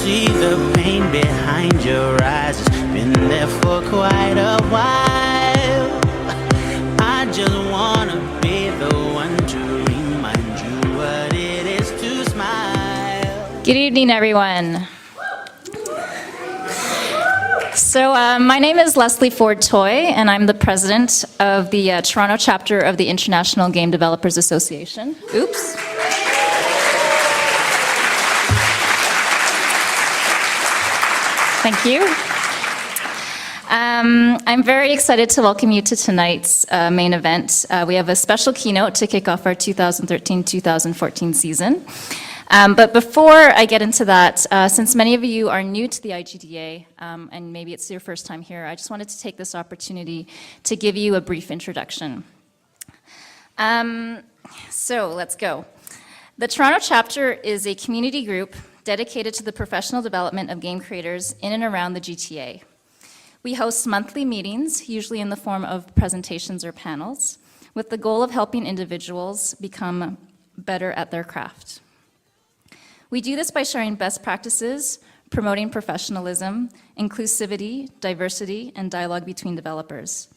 see the pain behind your eyes. It's been there for quite a while. I just wanna be the one to remind you what it is to smile. Good evening, everyone. So my name is Leslie Ford Toy, and I'm the president of the Toronto chapter of the International Game Developers Association. Oops. Thank you. I'm very excited to welcome you to tonight's main event. We have a special keynote to kick off our 2013-2014 season. But before I get into that, since many of you are new to the IGDA, and maybe it's your first time here, I just wanted to take this opportunity to give you a brief introduction. So let's go. The Toronto chapter is a community group dedicated to the professional development of game creators in and around the GTA. We host monthly meetings, usually in the form of presentations or panels, with the goal of helping individuals become better at their craft. We do this by sharing best practices, promoting professionalism, inclusivity, diversity, and dialogue between developers.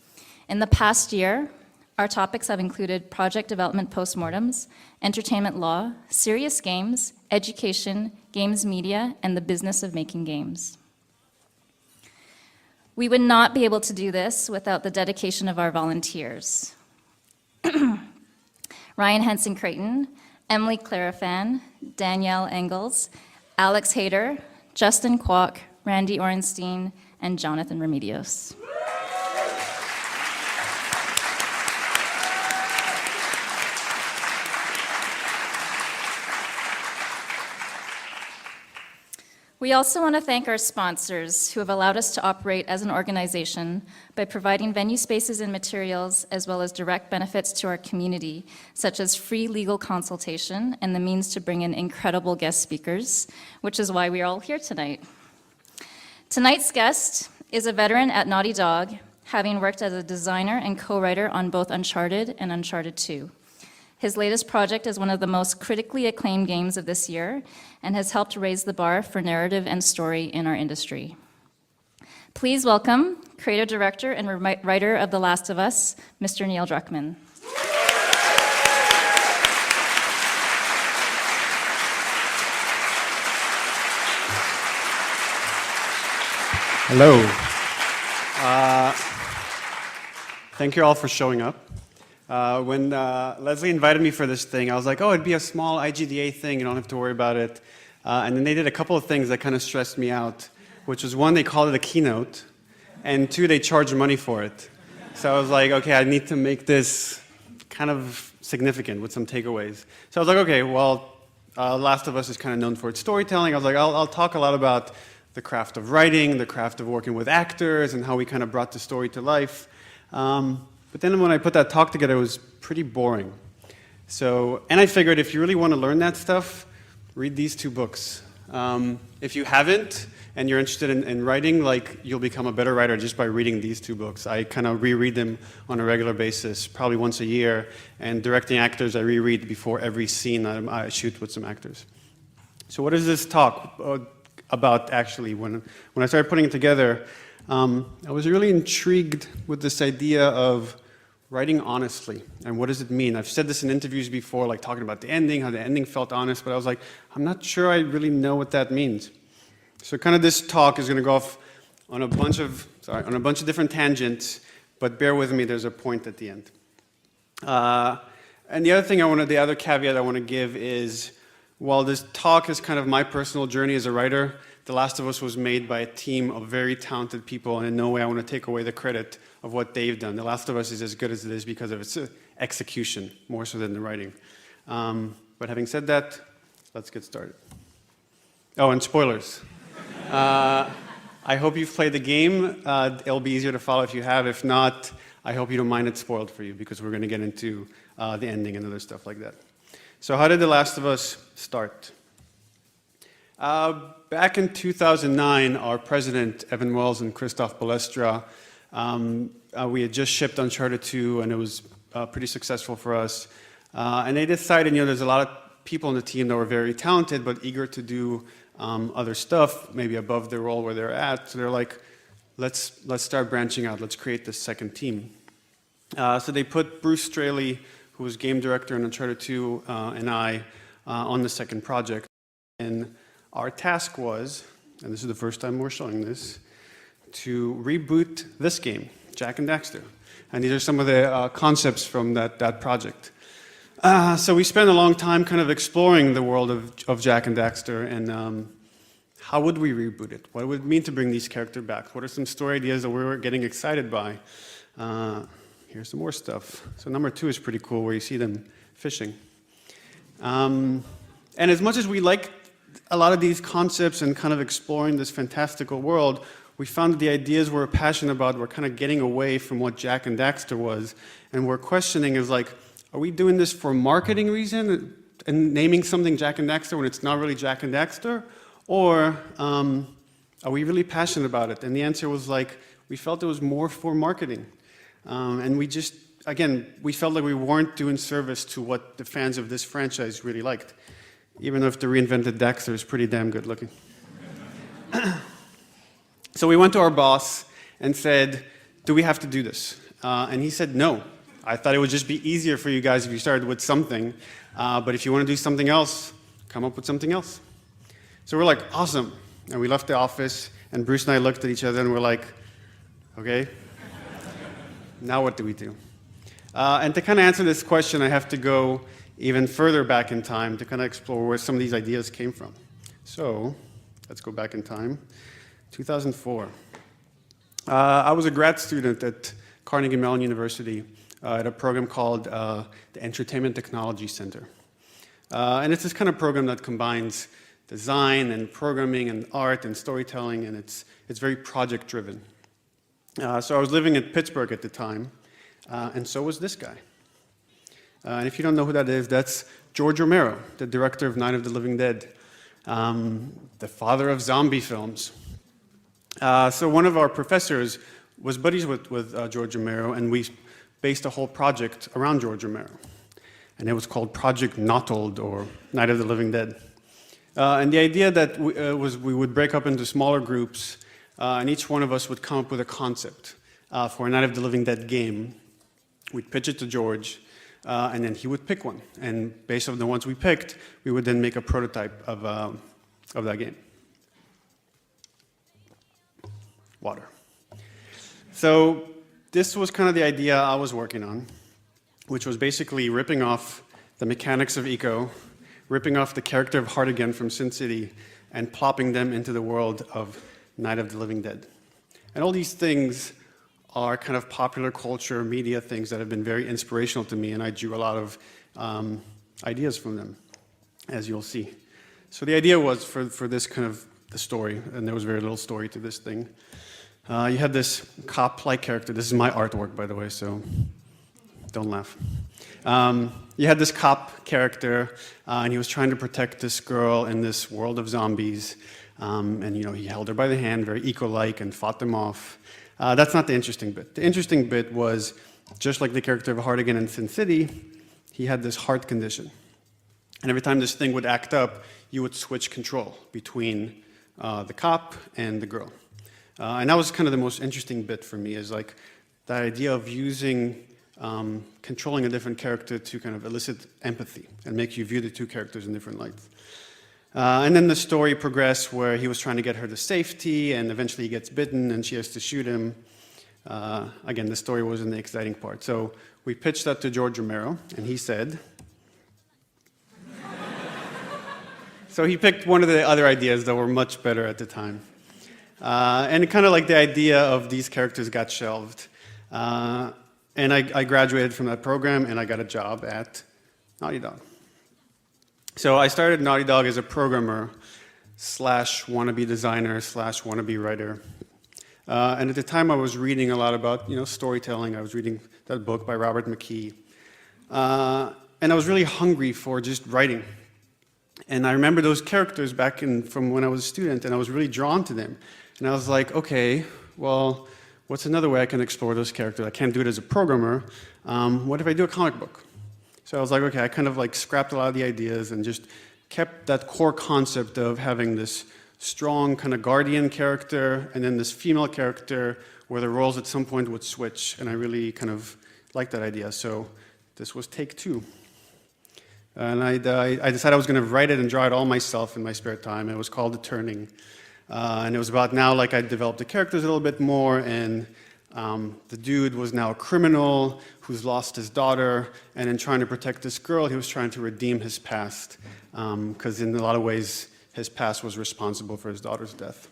In the past year, our topics have included project development postmortems, entertainment law, serious games, education, games media, and the business of making games. We would not be able to do this without the dedication of our volunteers. Ryan Henson-Creighton, Emily Clarafan, Danielle Engels, Alex Hayter, Justin Kwok, Randy Orenstein, and Jonathan Remedios. We also want to thank our sponsors who have allowed us to operate as an organization by providing venue spaces and materials, as well as direct benefits to our community, such as free legal consultation and the means to bring in incredible guest speakers, which is why we are all here tonight. Tonight's guest is a veteran at Naughty Dog, having worked as a designer and co-writer on both Uncharted and Uncharted 2. His latest project is one of the most critically acclaimed games of this year and has helped raise the bar for narrative and story in our industry. Please welcome creative director and writer of The Last of Us, Mr. Neil Druckmann. Hello. Thank you all for showing up. When Leslie invited me for this thing, I was like, oh, it'd be a small IGDA thing, you don't have to worry about it. And then they did a couple of things that kind of stressed me out, which was one, they called it a keynote, and two, they charged money for it. So I was like, okay, I need to make this kind of significant with some takeaways. So I was like, okay, well, Last of Us is kind of known for its storytelling. I was like, I'll talk a lot about the craft of writing, the craft of working with actors, and how we kind of brought the story to life. But then when I put that talk together, it was pretty boring. And I figured if you really want to learn that stuff, read these two books. If you haven't, and you're interested in writing, you'll become a better writer just by reading these two books. I kind of reread them on a regular basis, probably once a year, and directing actors I reread before every scene I shoot with some actors. So what is this talk about, actually? When I started putting it together, I was really intrigued with this idea of writing honestly, and what does it mean? I've said this in interviews before, like talking about the ending, how the ending felt honest, but I was like, I'm not sure I really know what that means. So kind of this talk is going to go off on a bunch of different tangents, but bear with me, there's a point at the end. And the other caveat I want to give is, while this talk is kind of my personal journey as a writer, The Last of Us was made by a team of very talented people, and in no way I want to take away the credit of what they've done. The Last of Us is as good as it is because of its execution, more so than the writing. But having said that, let's get started. Oh, and spoilers. I hope you've played the game. It'll be easier to follow if you have. If not, I hope you don't mind it spoiled for you, because we're going to get into the ending and other stuff like that. So how did The Last of Us start? Back in 2009, our president, Evan Wells and Christoph Balestra, we had just shipped Uncharted 2, and it was pretty successful for us. And they decided, there's a lot of people on the team that were very talented, but eager to do other stuff, maybe above the role where they're at. So they're like, let's start branching out. Let's create this second team. So they put Bruce Straley, who was game director in Uncharted 2, and I on the second project. And our task was, and this is the first time we're showing this, to reboot this game, Jak and Daxter. And these are some of the concepts from that project. So we spent a long time kind of exploring the world of Jak and Daxter, and how would we reboot it? What would it mean to bring these characters back? What are some story ideas that we were getting excited by? Here's some more stuff. So number 2 is pretty cool, where you see them fishing. And as much as we like a lot of these concepts and kind of exploring this fantastical world, we found that the ideas we're passionate about were kind of getting away from what Jak and Daxter was, and we're questioning is like, are we doing this for marketing reason and naming something Jak and Daxter when it's not really Jak and Daxter, or are we really passionate about it? And the answer was like, we felt it was more for marketing, and we just, again, we felt like we weren't doing service to what the fans of this franchise really liked, even if the reinvented Daxter is pretty damn good looking. So we went to our boss and said, do we have to do this? And he said, no. I thought it would just be easier for you guys if you started with something, but if you want to do something else, come up with something else. So we're like, awesome. And we left the office, and Bruce and I looked at each other and we're like, okay, now what do we do? And to kind of answer this question, I have to go even further back in time to kind of explore where some of these ideas came from. So let's go back in time. 2004. I was a grad student at Carnegie Mellon University at a program called the Entertainment Technology Center. And it's this kind of program that combines design and programming and art and storytelling, and it's very project-driven. So I was living in Pittsburgh at the time, and so was this guy. And if you don't know who that is, that's George Romero, the director of Night of the Living Dead, the father of zombie films. So one of our professors was buddies with George Romero, and we based a whole project around George Romero. And it was called Project Untitled, or Night of the Living Dead. And the idea that was we would break up into smaller groups, and each one of us would come up with a concept for a Night of the Living Dead game. We'd pitch it to George, and then he would pick one. And based on the ones we picked, we would then make a prototype of that game. Water. So this was kind of the idea I was working on, which was basically ripping off the mechanics of Eco, ripping off the character of Hartigan from Sin City, and plopping them into the world of Night of the Living Dead. And all these things are kind of popular culture, media things that have been very inspirational to me, and I drew a lot of ideas from them, as you'll see. So the idea was for this kind of the story, and there was very little story to this thing. You had this cop-like character. This is my artwork, by the way, so don't laugh. You had this cop character, and he was trying to protect this girl in this world of zombies. And he held her by the hand, very eco-like, and fought them off. That's not the interesting bit. The interesting bit was, just like the character of Hartigan in Sin City, he had this heart condition. And every time this thing would act up, you would switch control between the cop and the girl. And that was kind of the most interesting bit for me, is like the idea of using, controlling a different character to kind of elicit empathy and make you view the two characters in different lights. And then the story progressed where he was trying to get her to safety, and eventually he gets bitten and she has to shoot him. Again, the story wasn't the exciting part. So we pitched that to George Romero, and he said, so he picked one of the other ideas that were much better at the time. And kind of like the idea of these characters got shelved. And I graduated from that program, and I got a job at Naughty Dog. So I started Naughty Dog as a programmer / wannabe designer / wannabe writer. And at the time I was reading a lot about storytelling. I was reading that book by Robert McKee. And I was really hungry for just writing. And I remember those characters back from when I was a student, and I was really drawn to them. And I was like, okay, well, what's another way I can explore those characters? I can't do it as a programmer. What if I do a comic book? So I was like, okay, I kind of like scrapped a lot of the ideas and just kept that core concept of having this strong kind of guardian character and then this female character where the roles at some point would switch, and I really kind of liked that idea. So this was take 2. And I decided I was going to write it and draw it all myself in my spare time. It was called The Turning. And it was about now, like, I developed the characters a little bit more, and the dude was now a criminal who's lost his daughter, and in trying to protect this girl, he was trying to redeem his past, because in a lot of ways, his past was responsible for his daughter's death.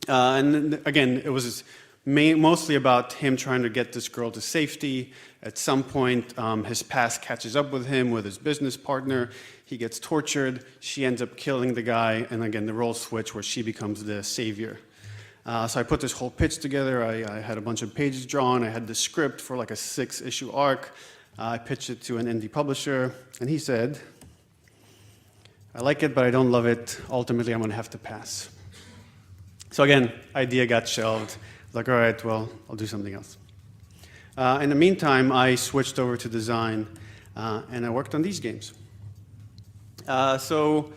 And again, it was mostly about him trying to get this girl to safety. At some point, his past catches up with him, with his business partner. He gets tortured. She ends up killing the guy, and again, the roles switch where she becomes the savior. So I put this whole pitch together. I had a bunch of pages drawn. I had the script for like a 6-issue arc. I pitched it to an indie publisher, and he said, I like it, but I don't love it. Ultimately, I'm going to have to pass. So again, idea got shelved. I was like, all right, well, I'll do something else. In the meantime, I switched over to design, and I worked on these games. So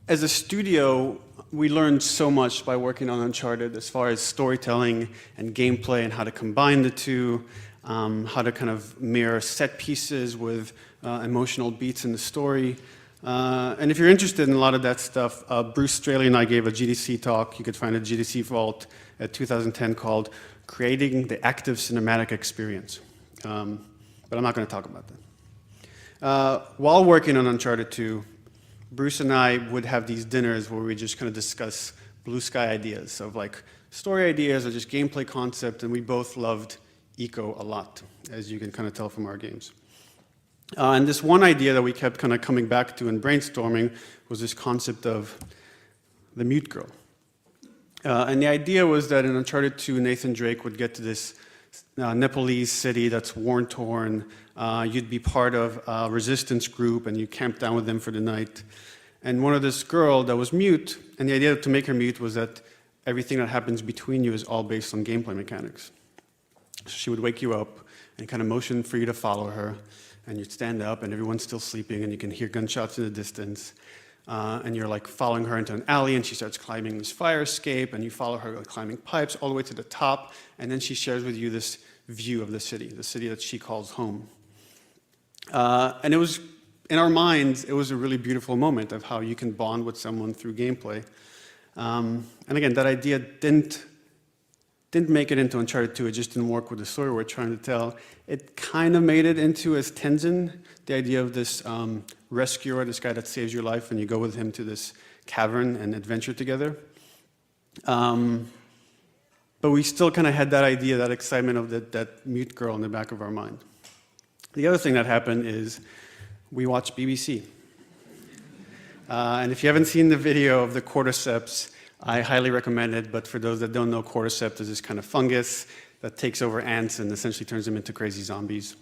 as a studio, we learned so much by working on Uncharted as far as storytelling and gameplay and how to combine the two, how to kind of mirror set pieces with emotional beats in the story. And if you're interested in a lot of that stuff, Bruce Straley and I gave a GDC talk. You could find a GDC Vault at 2010 called Creating the Active Cinematic Experience. But I'm not going to talk about that. While working on Uncharted 2, Bruce and I would have these dinners where we just kind of discuss blue sky ideas of like story ideas or just gameplay concept, and we both loved eco a lot, as you can kind of tell from our games. And this one idea that we kept kind of coming back to in brainstorming was this concept of the mute girl. And the idea was that in Uncharted 2, Nathan Drake would get to this Nepalese city that's war-torn. You'd be part of a resistance group, and you camp down with them for the night. And one of this girl that was mute, and the idea to make her mute was that everything that happens between you is all based on gameplay mechanics. So she would wake you up and kind of motion for you to follow her, and you'd stand up, and everyone's still sleeping, and you can hear gunshots in the distance. And you're like following her into an alley, and she starts climbing this fire escape, and you follow her like, climbing pipes all the way to the top, and then she shares with you this view of the city that she calls home. And it was, in our minds, it was a really beautiful moment of how you can bond with someone through gameplay. And again, that idea didn't make it into Uncharted 2, it just didn't work with the story we're trying to tell. It kind of made it into as Tenzin, the idea of this rescuer, this guy that saves your life, and you go with him to this cavern and adventure together. But we still kind of had that idea, that excitement of that mute girl in the back of our mind. The other thing that happened is we watched BBC. And if you haven't seen the video of the Cordyceps, I highly recommend it, but for those that don't know, Cordyceps is this kind of fungus that takes over ants and essentially turns them into crazy zombies.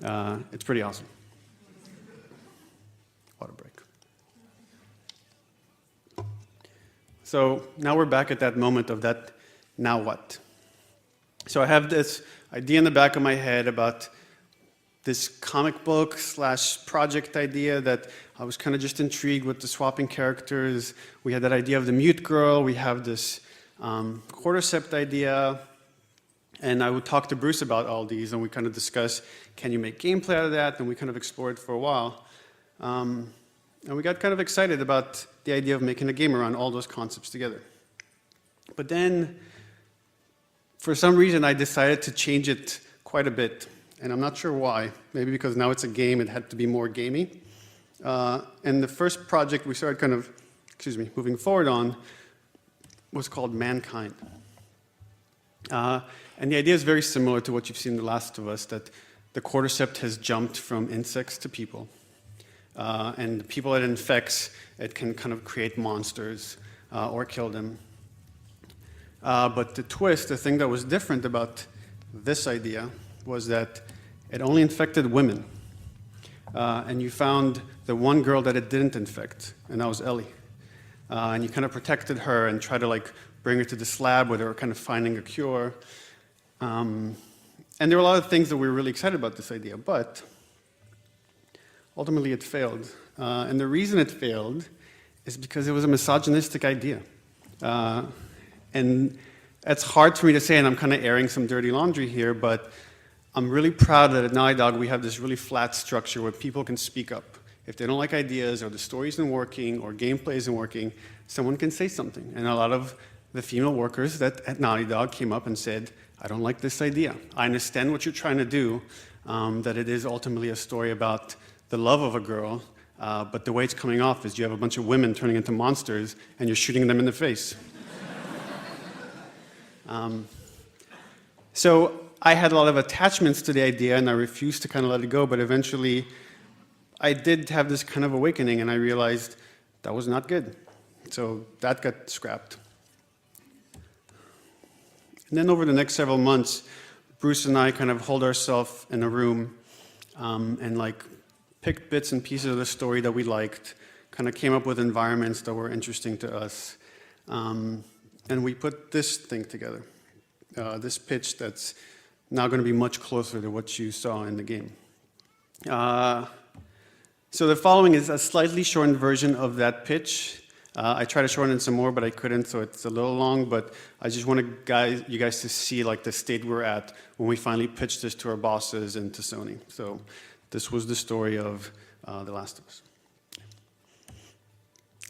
It's pretty awesome. Water break. So now we're back at that moment of that, now what? So I have this idea in the back of my head about this comic book / project idea that I was kind of just intrigued with the swapping characters. We had that idea of the mute girl. We have this Cordyceps idea. And I would talk to Bruce about all these, and we kind of discuss, can you make gameplay out of that? And we kind of explored for a while. And we got kind of excited about the idea of making a game around all those concepts together. But then, for some reason, I decided to change it quite a bit. And I'm not sure why. Maybe because now it's a game, it had to be more gamey. And the first project we started kind of, moving forward on was called Mankind. And the idea is very similar to what you've seen in The Last of Us, that the Cordyceps has jumped from insects to people. And the people it infects, it can kind of create monsters or kill them. But the twist, the thing that was different about this idea, was that it only infected women. And you found the one girl that it didn't infect, and that was Ellie. And you kind of protected her and tried to like bring her to this lab where they were kind of finding a cure. And there were a lot of things that we were really excited about this idea, but ultimately it failed And the reason it failed is because it was a misogynistic idea. And it's hard for me to say, and I'm kind of airing some dirty laundry here, but I'm really proud that at Naughty Dog we have this really flat structure where people can speak up. If they don't like ideas, or the story isn't working, or gameplay isn't working, someone can say something. And a lot of the female workers at Naughty Dog came up and said, I don't like this idea. I understand what you're trying to do, that it is ultimately a story about the love of a girl, but the way it's coming off is you have a bunch of women turning into monsters, and you're shooting them in the face. So I had a lot of attachments to the idea, and I refused to kind of let it go, but eventually I did have this kind of awakening, and I realized that was not good. So that got scrapped. And then over the next several months, Bruce and I kind of hold ourselves in a room and like picked bits and pieces of the story that we liked, kind of came up with environments that were interesting to us, and we put this thing together, this pitch that's now going to be much closer to what you saw in the game. So the following is a slightly shortened version of that pitch. I tried to shorten it some more, but I couldn't, so it's a little long, but I just want you guys to see like the state we're at when we finally pitched this to our bosses and to Sony. So this was the story of The Last of Us.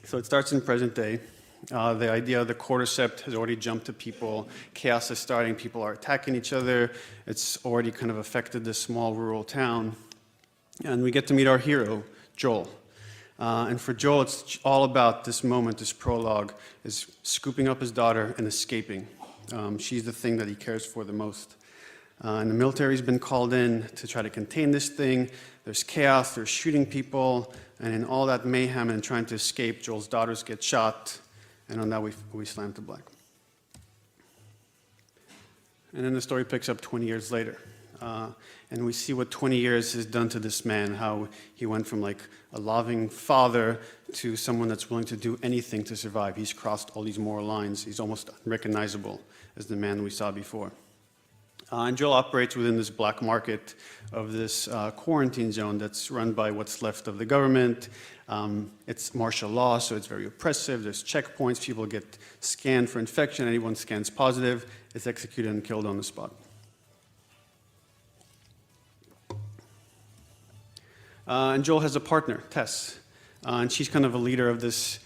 So it starts in present day. The idea of the Cordyceps has already jumped to people. Chaos is starting. People are attacking each other. It's already kind of affected this small rural town. And we get to meet our hero, Joel. And for Joel, it's all about this moment, this prologue, is scooping up his daughter and escaping. She's the thing that he cares for the most. And the military's been called in to try to contain this thing. There's chaos, they're shooting people, and in all that mayhem and trying to escape, Joel's daughters get shot, and on that we slam to black. And then the story picks up 20 years later. And we see what 20 years has done to this man, how he went from like a loving father to someone that's willing to do anything to survive. He's crossed all these moral lines. He's almost unrecognizable as the man we saw before. And Joel operates within this black market of this quarantine zone that's run by what's left of the government. It's martial law, so it's very oppressive. There's checkpoints. People get scanned for infection. Anyone scans positive is executed and killed on the spot. And Joel has a partner, Tess, and she's kind of a leader of this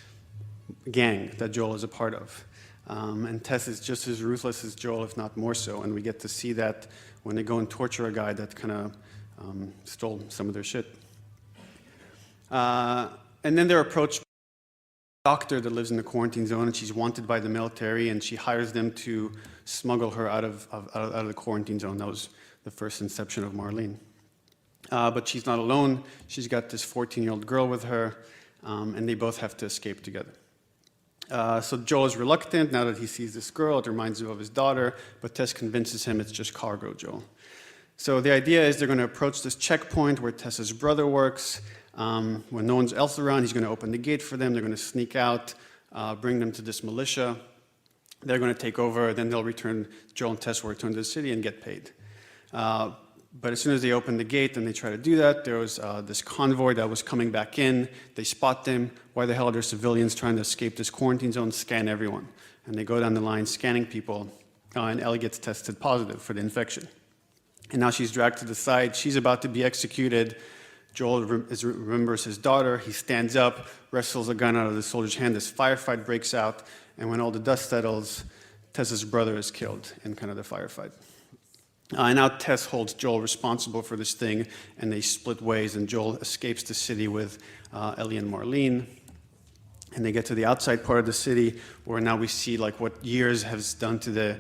gang that Joel is a part of. And Tess is just as ruthless as Joel, if not more so, and we get to see that when they go and torture a guy that kind of stole some of their shit. And then they're approached by a doctor that lives in the quarantine zone, and she's wanted by the military, and she hires them to smuggle her out of the quarantine zone. That was the first inception of Marlene. But she's not alone. She's got this 14-year-old girl with her, and they both have to escape together. So Joel is reluctant now that he sees this girl. It reminds him of his daughter, but Tess convinces him it's just cargo, Joel. So the idea is they're going to approach this checkpoint where Tess's brother works. When no one's else around, he's going to open the gate for them. They're going to sneak out, bring them to this militia. They're going to take over, then they'll return, Joel and Tess will return to the city and get paid. But as soon as they open the gate and they try to do that, there was this convoy that was coming back in. They spot them. Why the hell are there civilians trying to escape this quarantine zone? Scan everyone. And they go down the line scanning people, and Ellie gets tested positive for the infection. And now she's dragged to the side. She's about to be executed. Joel remembers his daughter. He stands up, wrestles a gun out of the soldier's hand. This firefight breaks out, and when all the dust settles, Tess's brother is killed in kind of the firefight. And now Tess holds Joel responsible for this thing, and they split ways, and Joel escapes the city with Ellie and Marlene. And they get to the outside part of the city, where now we see like what years has done to the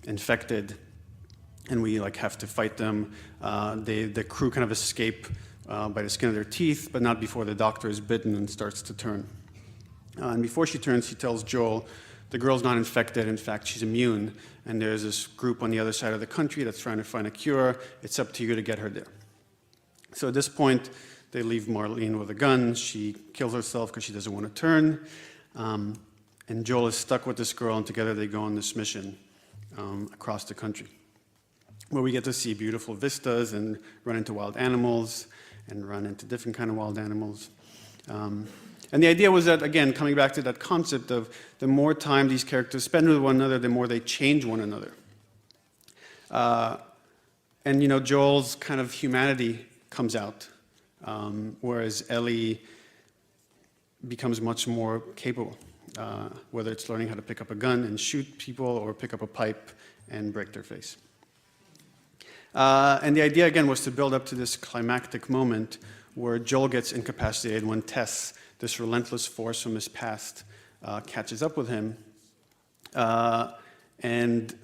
infected, and we like have to fight them. The crew kind of escape by the skin of their teeth, but not before the doctor is bitten and starts to turn. And before she turns, she tells Joel, the girl's not infected, in fact, she's immune, and there's this group on the other side of the country that's trying to find a cure. It's up to you to get her there. So at this point, they leave Marlene with a gun. She kills herself because she doesn't want to turn. And Joel is stuck with this girl, and together they go on this mission across the country, where we get to see beautiful vistas and run into wild animals. and run into different kind of wild animals. And the idea was that, again, coming back to that concept of the more time these characters spend with one another, the more they change one another. And, you know, Joel's kind of humanity comes out, whereas Ellie becomes much more capable, whether it's learning how to pick up a gun and shoot people or pick up a pipe and break their face. And the idea, again, was to build up to this climactic moment where Joel gets incapacitated when Tess, this relentless force from his past, catches up with him. And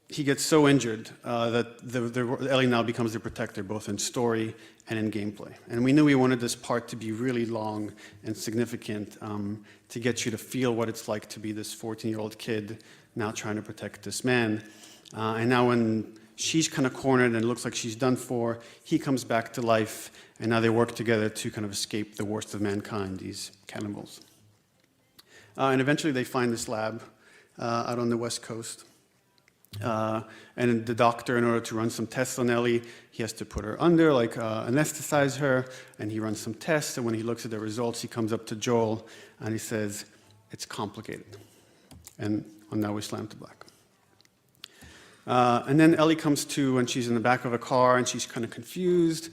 he gets so injured that Ellie now becomes the protector, both in story and in gameplay. And we knew we wanted this part to be really long and significant to get you to feel what it's like to be this 14-year-old kid now trying to protect this man. And now when she's kind of cornered and it looks like she's done for, he comes back to life, and now they work together to kind of escape the worst of mankind, these cannibals. And eventually they find this lab out on the West Coast. And the doctor, in order to run some tests on Ellie, he has to put her under, like anesthetize her, and he runs some tests, and when he looks at the results, he comes up to Joel, and he says, "It's complicated." And on that we slam to black. And then Ellie comes to, and she's in the back of a car, and she's kind of confused.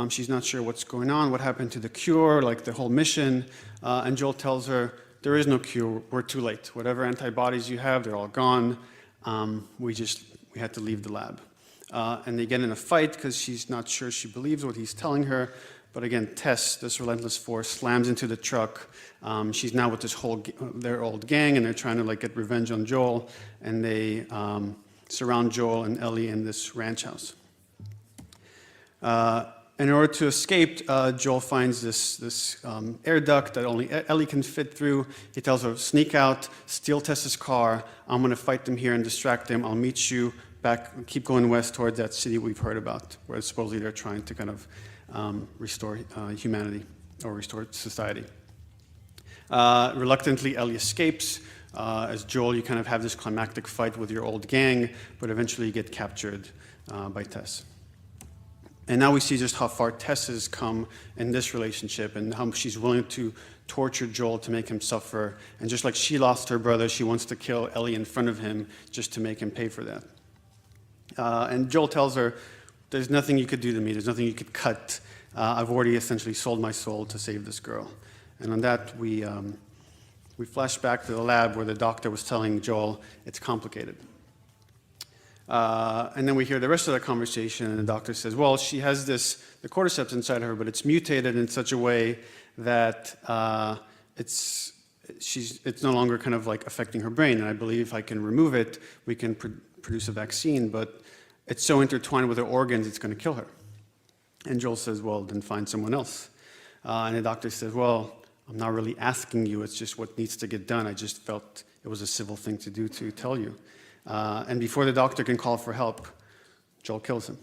She's not sure what's going on, what happened to the cure, like the whole mission. And Joel tells her, there is no cure, we're too late. Whatever antibodies you have, they're all gone. We had to leave the lab. And they get in a fight because she's not sure she believes what he's telling her. But again, Tess, this relentless force, slams into the truck. She's now with this their old gang, and they're trying to like get revenge on Joel. And they surround Joel and Ellie in this ranch house. In order to escape, Joel finds this air duct that only Ellie can fit through. He tells her, sneak out, steal Tess's car. I'm going to fight them here and distract them. I'll meet you back, keep going west towards that city we've heard about, where supposedly they're trying to kind of restore humanity or restore society. Reluctantly, Ellie escapes. As Joel, you kind of have this climactic fight with your old gang, but eventually you get captured by Tess. And now we see just how far Tess has come in this relationship and how she's willing to torture Joel to make him suffer. And just like she lost her brother, she wants to kill Ellie in front of him just to make him pay for that. And Joel tells her, there's nothing you could do to me. There's nothing you could cut. I've already essentially sold my soul to save this girl. And on that, we flash back to the lab where the doctor was telling Joel, it's complicated. And then we hear the rest of the conversation, and the doctor says, well, she has the cordyceps inside her, but it's mutated in such a way that it's no longer kind of like affecting her brain, and I believe if I can remove it, we can produce a vaccine, but it's so intertwined with her organs, it's going to kill her. And Joel says, well, then find someone else. And the doctor says, well, I'm not really asking you, it's just what needs to get done. I just felt it was a civil thing to do to tell you. And before the doctor can call for help, Joel kills him.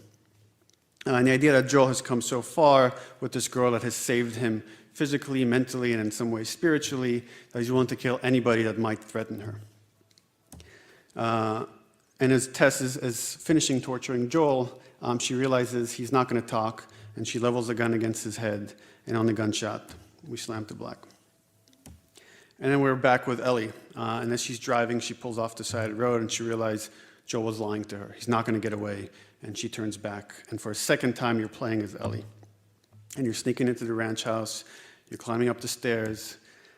And the idea that Joel has come so far with this girl that has saved him physically, mentally, and in some way spiritually, that he's willing to kill anybody that might threaten her. And as Tess is finishing torturing Joel, she realizes he's not going to talk, and she levels a gun against his head, and on the gunshot, we slam to black. And then we're back with Ellie, and as she's driving, she pulls off the side of the road, and she realizes Joel was lying to her. He's not going to get away, and she turns back. And for a second time, you're playing as Ellie. And you're sneaking into the ranch house, you're climbing up the stairs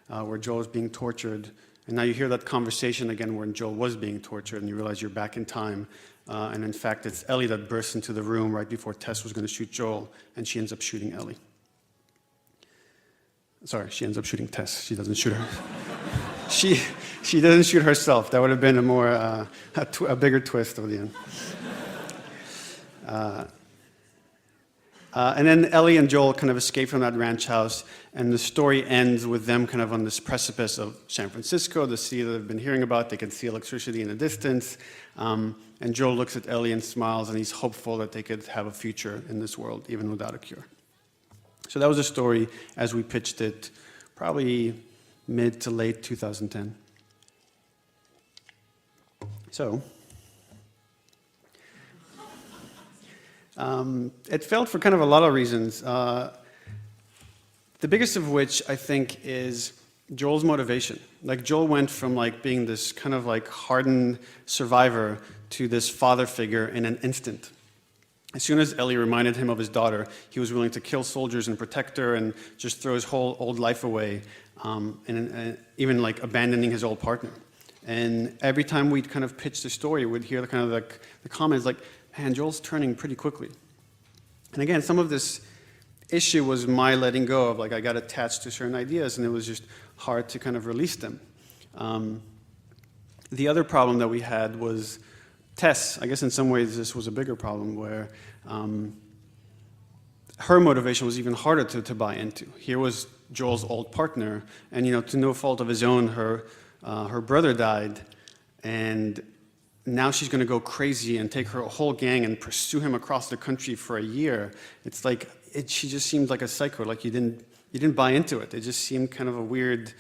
where Joel is being tortured, and now you hear that conversation again where Joel was being tortured, and you realize you're back in time. And in fact, it's Ellie that bursts into the room right before Tess was going to shoot Joel, and she ends up shooting Ellie. Sorry, she ends up shooting Tess. She doesn't shoot her. She doesn't shoot herself. That would have been a bigger twist of the end. And then Ellie and Joel kind of escape from that ranch house, and the story ends with them kind of on this precipice of San Francisco, the city that they've been hearing about. They can see electricity in the distance. And Joel looks at Ellie and smiles, and he's hopeful that they could have a future in this world, even without a cure. So that was the story as we pitched it, probably mid to late 2010. So, It failed for kind of a lot of reasons. The biggest of which, I think, is Joel's motivation. Like, Joel went from like being this kind of like hardened survivor to this father figure in an instant. As soon as Ellie reminded him of his daughter, he was willing to kill soldiers and protect her and just throw his whole old life away, and even like abandoning his old partner. And every time we'd kind of pitch the story, we'd hear kind of like the comments like, man, Joel's turning pretty quickly. And again, some of this issue was my letting go of, like, I got attached to certain ideas and it was just hard to kind of release them. The other problem that we had was Tess. I guess in some ways this was a bigger problem where her motivation was even harder to buy into. Here was Joel's old partner, and to no fault of his own, her brother died, and now she's going to go crazy and take her whole gang and pursue him across the country for a year. It's like she just seemed like a psycho. Like you didn't buy into it. It just seemed kind of a weird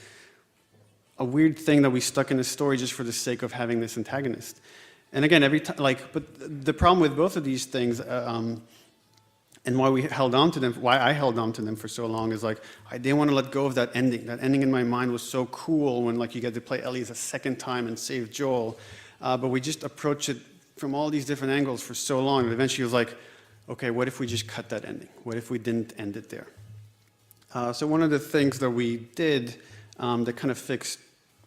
thing that we stuck in the story just for the sake of having this antagonist. And again, every time, but the problem with both of these things, and why I held on to them for so long is like I didn't want to let go of that ending. That ending in my mind was so cool when like you get to play Ellie a second time and save Joel. But we just approached it from all these different angles for so long, and eventually it was like, okay, what if we just cut that ending? What if we didn't end it there? So one of the things that we did that kind of fixed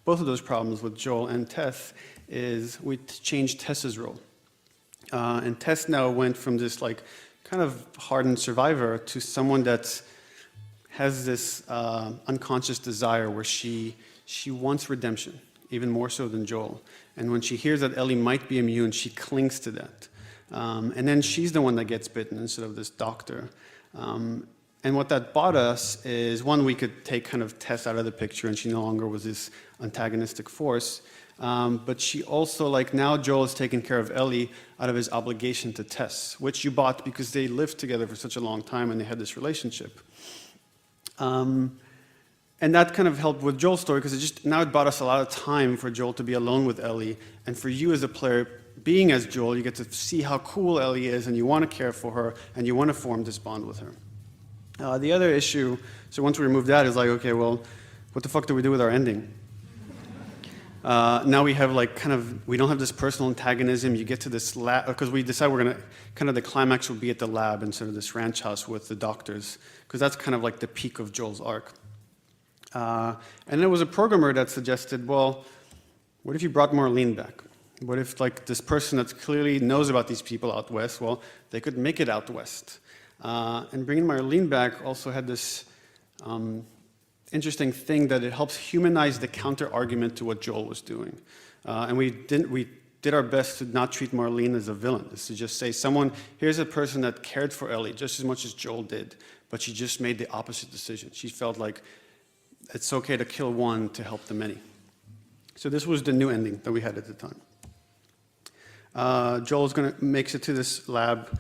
both of those problems with Joel and Tess is we changed Tess's role. And Tess now went from this like kind of hardened survivor to someone that has this unconscious desire where she wants redemption, even more so than Joel. And when she hears that Ellie might be immune, she clings to that. And then she's the one that gets bitten instead of this doctor. And what that bought us is, one, we could take kind of Tess out of the picture and she no longer was this antagonistic force. But she also, like now Joel is taking care of Ellie out of his obligation to Tess, which you bought because they lived together for such a long time and they had this relationship. And that kind of helped with Joel's story because now it bought us a lot of time for Joel to be alone with Ellie. And for you as a player, being as Joel, you get to see how cool Ellie is and you want to care for her and you want to form this bond with her. The other issue, so once we remove that, is like, okay, well, what the fuck do we do with our ending? Now we have like we don't have this personal antagonism. You get to this lab, because we decide we're going to, kind of the climax will be at the lab instead of this ranch house with the doctors, because that's kind of like the peak of Joel's arc. And there was a programmer that suggested, well, what if you brought Marlene back? What if like this person that clearly knows about these people out west, well, they could make it out west. And bringing Marlene back also had this interesting thing that it helps humanize the counter-argument to what Joel was doing. And we did our best to not treat Marlene as a villain. Is to just say, here's a person that cared for Ellie just as much as Joel did, but she just made the opposite decision. She felt like it's okay to kill one to help the many. So this was the new ending that we had at the time. Joel's makes it to this lab.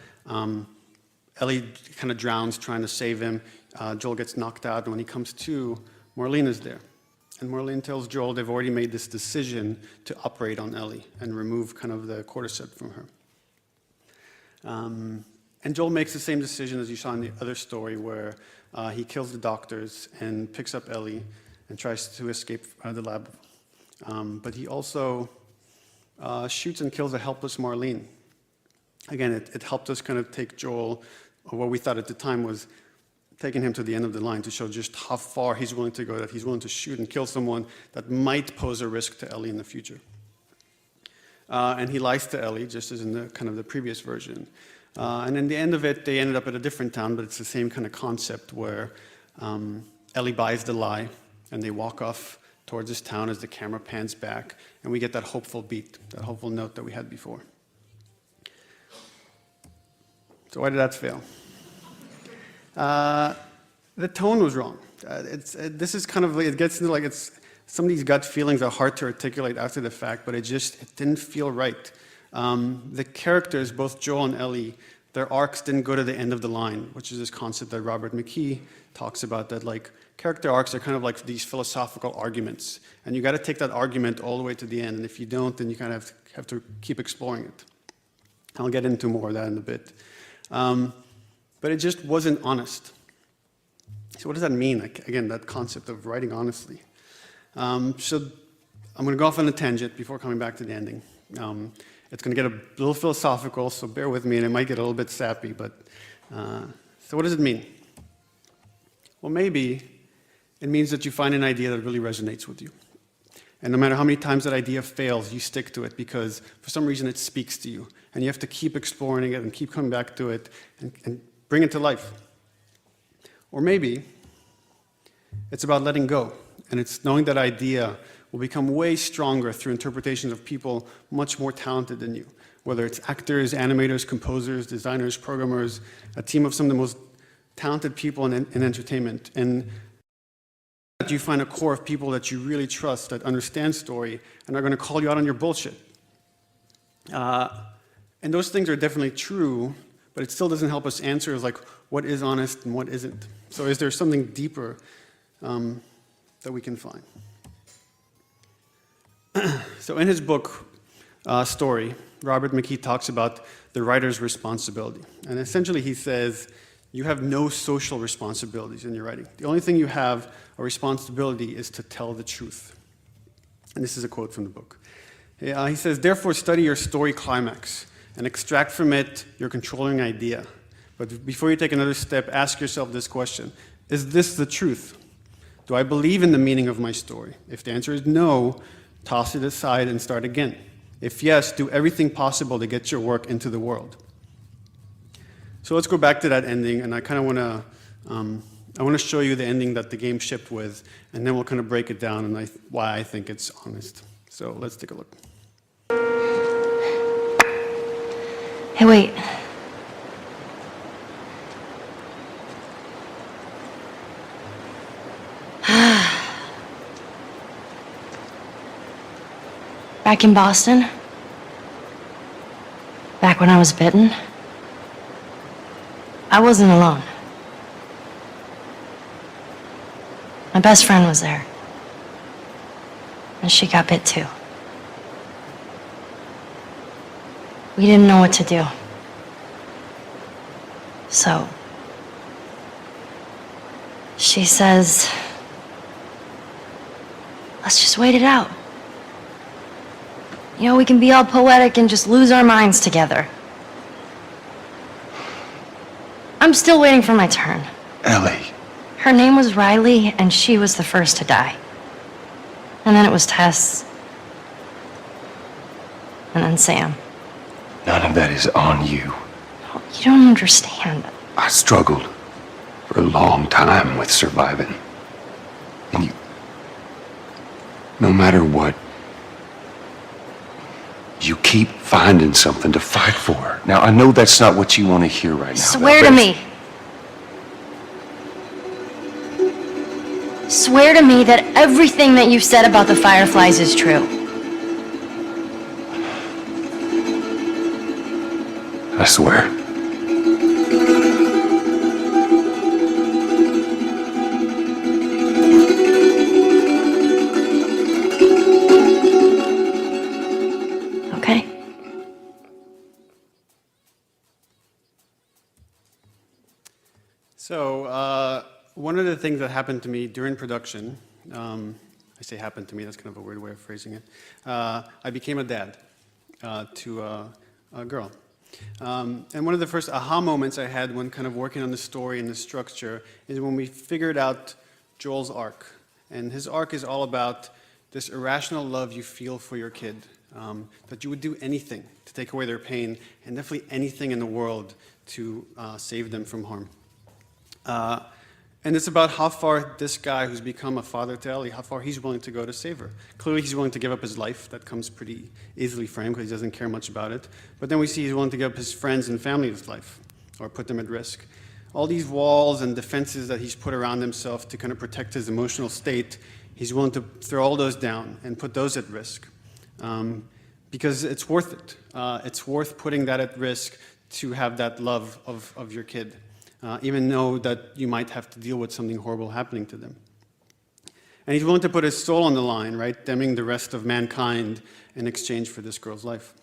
Ellie kind of drowns trying to save him. Joel gets knocked out, and when he comes to, Marlene is there. And Marlene tells Joel they've already made this decision to operate on Ellie and remove kind of the cordyceps from her. And Joel makes the same decision as you saw in the other story where he kills the doctors and picks up Ellie and tries to escape the lab. But he also shoots and kills a helpless Marlene. Again, it helped us kind of take Joel, or what we thought at the time was taking him to the end of the line to show just how far he's willing to go, that he's willing to shoot and kill someone that might pose a risk to Ellie in the future. And he lies to Ellie, just as in the kind of the previous version. And in the end of it, they ended up at a different town, but it's the same kind of concept where Ellie buys the lie, and they walk off towards this town as the camera pans back, and we get that hopeful beat, that hopeful note that we had before. So why did that fail? The tone was wrong. This is kind of, it gets into like, some of these gut feelings are hard to articulate after the fact, but it didn't feel right. The characters, both Joel and Ellie, their arcs didn't go to the end of the line, which is this concept that Robert McKee talks about, that like character arcs are kind of like these philosophical arguments, and you got to take that argument all the way to the end, and if you don't, then you kind of have to keep exploring it. I'll get into more of that in a bit. But it just wasn't honest. So what does that mean? Like, again, that concept of writing honestly. So I'm going to go off on a tangent before coming back to the ending. It's going to get a little philosophical, so bear with me, and it might get a little bit sappy. But so what does it mean? Well, maybe it means that you find an idea that really resonates with you. And no matter how many times that idea fails, you stick to it because for some reason it speaks to you. And you have to keep exploring it and keep coming back to it and bring it to life. Or maybe it's about letting go. And it's knowing that idea will become way stronger through interpretations of people much more talented than you. Whether it's actors, animators, composers, designers, programmers, a team of some of the most talented people in entertainment. And that you find a core of people that you really trust, that understand story, and are going to call you out on your bullshit. And those things are definitely true, but it still doesn't help us answer like what is honest and what isn't. So is there something deeper that we can find? So in his book, Story, Robert McKee talks about the writer's responsibility. And essentially he says, you have no social responsibilities in your writing. The only thing you have a responsibility is to tell the truth. And this is a quote from the book. He says, therefore study your story climax and extract from it your controlling idea. But before you take another step, ask yourself this question. Is this the truth? Do I believe in the meaning of my story? If the answer is no, toss it aside and start again. If yes, do everything possible to get your work into the world. So let's go back to that ending, and I kind of want to show you the ending that the game shipped with, and then we'll kind of break it down and why I think it's honest. So let's take a look. Hey, wait. Back in Boston, back when I was bitten, I wasn't alone. My best friend was there, and she got bit too. We didn't know what to do. So, she says, let's just wait it out. You know, we can be all poetic and just lose our minds together. I'm still waiting for my turn. Ellie. Her name was Riley, and she was the first to die. And then it was Tess. And then Sam. None of that is on you. You don't understand. I struggled for a long time with surviving. And you, no matter what, you keep finding something to fight for. Now, I know that's not what you want to hear right now. Swear to me. Swear to me that everything that you said about the fireflies is true. I swear. Okay. So one of the things that happened to me during production, I say happened to me, that's kind of a weird way of phrasing it. I became a dad to a girl. And one of the first aha moments I had when kind of working on the story and the structure is when we figured out Joel's arc. And his arc is all about this irrational love you feel for your kid, that you would do anything to take away their pain, and definitely anything in the world to save them from harm. And it's about how far this guy who's become a father to Ellie, how far he's willing to go to save her. Clearly he's willing to give up his life. That comes pretty easily for him because he doesn't care much about it. But then we see he's willing to give up his friends and family's life or put them at risk. All these walls and defenses that he's put around himself to kind of protect his emotional state, he's willing to throw all those down and put those at risk because it's worth it. It's worth putting that at risk to have that love of your kid. Even though that you might have to deal with something horrible happening to them. And he's willing to put his soul on the line, right, damning the rest of mankind in exchange for this girl's life.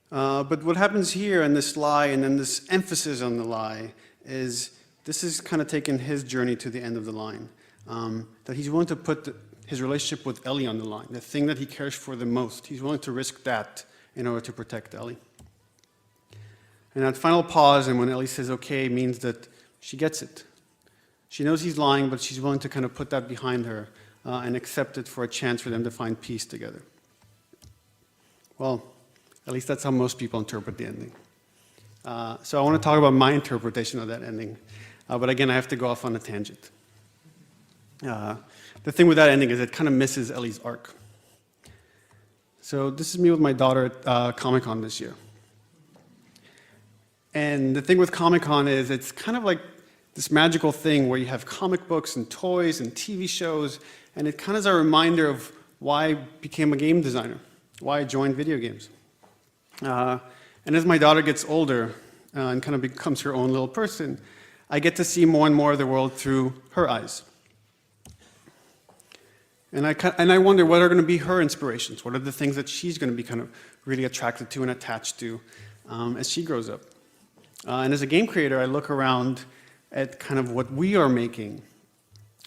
But what happens here in this lie and then this emphasis on the lie is this is kind of taking his journey to the end of the line. That he's willing to put his relationship with Ellie on the line, the thing that he cares for the most. He's willing to risk that in order to protect Ellie. And that final pause, and when Ellie says okay, means that she gets it. She knows he's lying, but she's willing to kind of put that behind her and accept it for a chance for them to find peace together. Well, at least that's how most people interpret the ending. So I want to talk about my interpretation of that ending. But again, I have to go off on a tangent. The thing with that ending is it kind of misses Ellie's arc. So this is me with my daughter at Comic-Con this year. And the thing with Comic-Con is it's kind of like this magical thing where you have comic books and toys and TV shows, and it kind of is a reminder of why I became a game designer, why I joined video games. And as my daughter gets older and kind of becomes her own little person, I get to see more and more of the world through her eyes. And I wonder what are going to be her inspirations? What are the things that she's going to be kind of really attracted to and attached to as she grows up? And as a game creator, I look around at kind of what we are making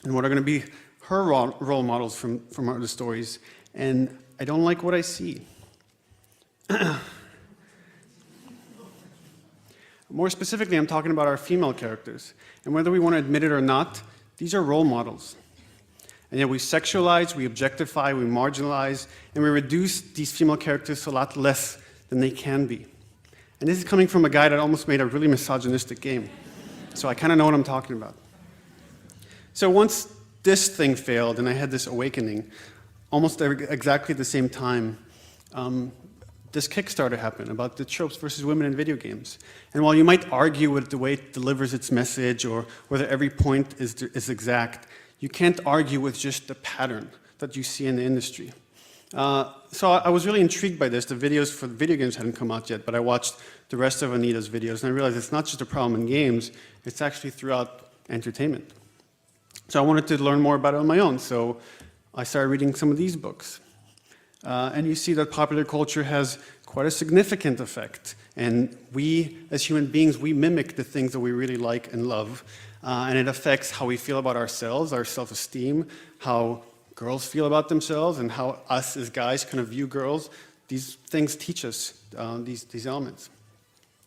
and what are going to be her role models from the stories, and I don't like what I see. More specifically, I'm talking about our female characters, and whether we want to admit it or not, these are role models. And yet we sexualize, we objectify, we marginalize, and we reduce these female characters to a lot less than they can be. And this is coming from a guy that almost made a really misogynistic game. So I kind of know what I'm talking about. So once this thing failed and I had this awakening, almost exactly at the same time, this Kickstarter happened about the tropes versus women in video games. And while you might argue with the way it delivers its message or whether every point is exact, you can't argue with just the pattern that you see in the industry. So I was really intrigued by this. The videos for the video games hadn't come out yet, but I watched the rest of Anita's videos, and I realized it's not just a problem in games, it's actually throughout entertainment. So I wanted to learn more about it on my own, so I started reading some of these books. And you see that popular culture has quite a significant effect, and we, as human beings, we mimic the things that we really like and love, and it affects how we feel about ourselves, our self-esteem, how girls feel about themselves, and how us as guys kind of view girls. These things teach us these elements.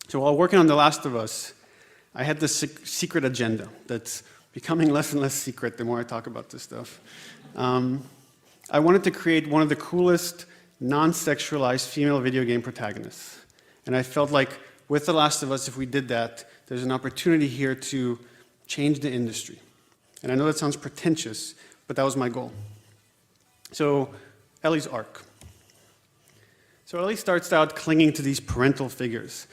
So while working on The Last of Us, I had this secret agenda that's becoming less and less secret the more I talk about this stuff. I wanted to create one of the coolest non-sexualized female video game protagonists. And I felt like with The Last of Us, if we did that, there's an opportunity here to change the industry. And I know that sounds pretentious, but that was my goal. So, Ellie's arc. So Ellie starts out clinging to these parental figures,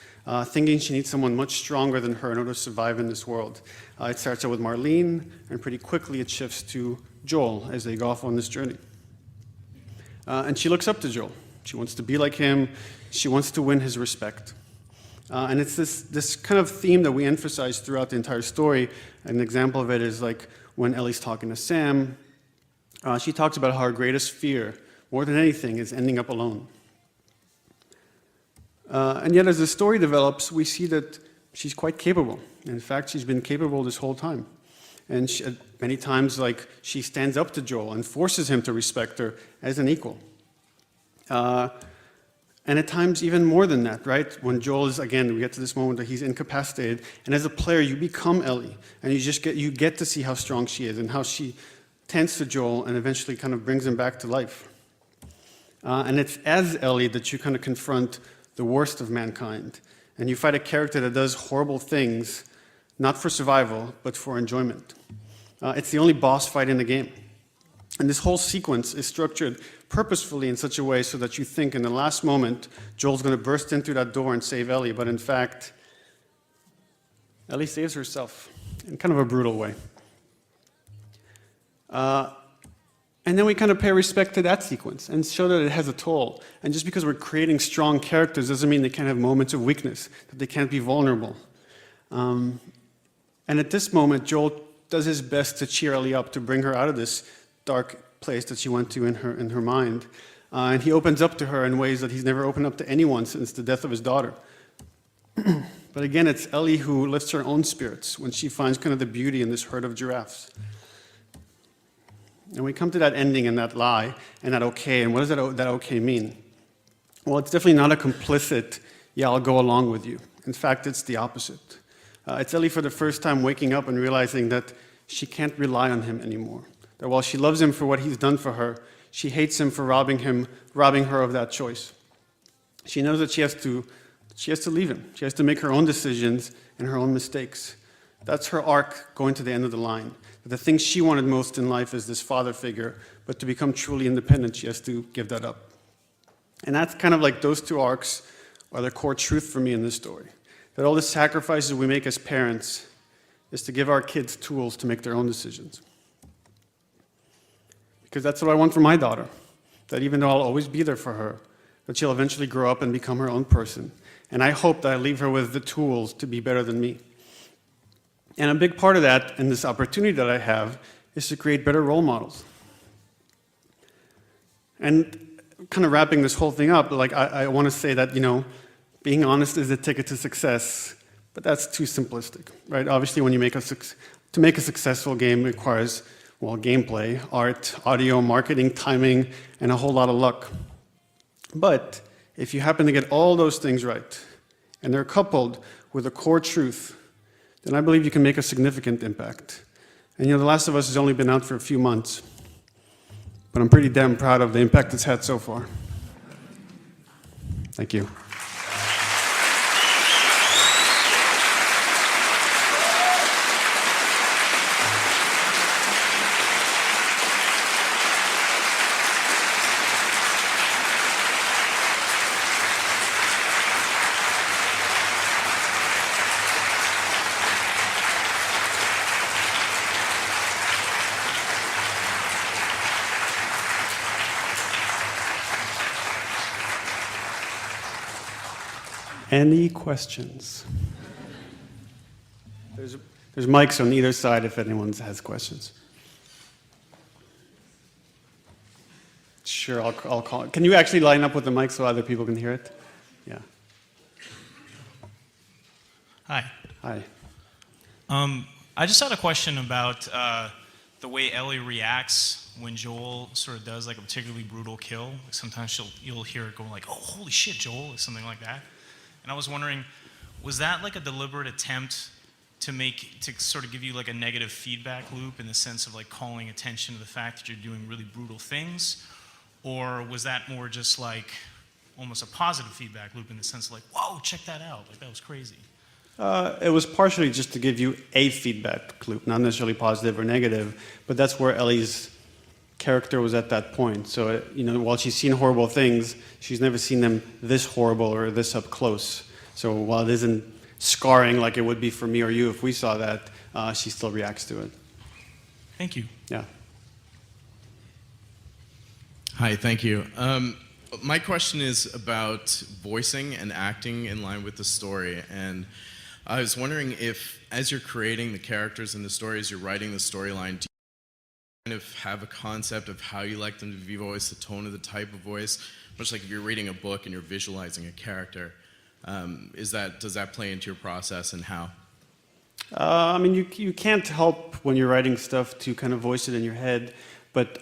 thinking she needs someone much stronger than her in order to survive in this world. It starts out with Marlene, and pretty quickly it shifts to Joel as they go off on this journey. And she looks up to Joel. She wants to be like him. She wants to win his respect. And it's this kind of theme that we emphasize throughout the entire story. An example of it is like when Ellie's talking to Sam, she talks about how her greatest fear, more than anything, is ending up alone. And yet, as the story develops, we see that she's quite capable. In fact, she's been capable this whole time. And many times, like, she stands up to Joel and forces him to respect her as an equal. And at times, even more than that, right? When Joel is, again, we get to this moment that he's incapacitated, and as a player, you become Ellie, and you get to see how strong she is and how she tends to Joel and eventually kind of brings him back to life. And it's as Ellie that you kind of confront the worst of mankind, and you fight a character that does horrible things, not for survival, but for enjoyment. It's the only boss fight in the game. And this whole sequence is structured purposefully in such a way so that you think in the last moment, Joel's going to burst in through that door and save Ellie, but in fact, Ellie saves herself in kind of a brutal way. And then we kind of pay respect to that sequence and show that it has a toll. And just because we're creating strong characters doesn't mean they can't have moments of weakness, that they can't be vulnerable. And at this moment, Joel does his best to cheer Ellie up, to bring her out of this dark place that she went to in her mind. And he opens up to her in ways that he's never opened up to anyone since the death of his daughter. But again, it's Ellie who lifts her own spirits when she finds kind of the beauty in this herd of giraffes. And we come to that ending and that lie and that okay, and what does that okay mean? Well, it's definitely not a complicit, yeah, I'll go along with you. In fact, it's the opposite. It's Ellie for the first time waking up and realizing that she can't rely on him anymore. That while she loves him for what he's done for her, she hates him for robbing her of that choice. She knows that she has to leave him. She has to make her own decisions and her own mistakes. That's her arc going to the end of the line. The thing she wanted most in life is this father figure, but to become truly independent, she has to give that up. And that's kind of like those two arcs are the core truth for me in this story. That all the sacrifices we make as parents is to give our kids tools to make their own decisions. Because that's what I want for my daughter. That even though I'll always be there for her, that she'll eventually grow up and become her own person. And I hope that I leave her with the tools to be better than me. And a big part of that, and this opportunity that I have, is to create better role models. And kind of wrapping this whole thing up, like I want to say that, being honest is the ticket to success, but that's too simplistic, right? Obviously, when you to make a successful game requires, well, gameplay, art, audio, marketing, timing, and a whole lot of luck. But if you happen to get all those things right, and they're coupled with a core truth, then I believe you can make a significant impact. And The Last of Us has only been out for a few months, but I'm pretty damn proud of the impact it's had so far. Thank you. Any questions? There's mics on either side if anyone has questions. Sure, I'll call it. Can you actually line up with the mic so other people can hear it? Yeah. Hi. Hi. I just had a question about the way Ellie reacts when Joel sort of does like a particularly brutal kill. Sometimes you'll hear it going like, "Oh, holy shit, Joel," or something like that. And I was wondering, was that like a deliberate attempt to sort of give you like a negative feedback loop in the sense of like calling attention to the fact that you're doing really brutal things? Or was that more just like almost a positive feedback loop in the sense of like, whoa, check that out, like that was crazy? It was partially just to give you a feedback loop, not necessarily positive or negative, but that's where Ellie's character was at that point. So, while she's seen horrible things, she's never seen them this horrible or this up close. So while it isn't scarring like it would be for me or you if we saw that, she still reacts to it. Thank you. Yeah. Hi, thank you. My question is about voicing and acting in line with the story. And I was wondering if, as you're creating the characters in the stories, you're writing the storyline, do you kind of have a concept of how you like them to be voiced, the tone of the type of voice? Much like if you're reading a book and you're visualizing a character, does that play into your process, and how? You can't help when you're writing stuff to kind of voice it in your head. But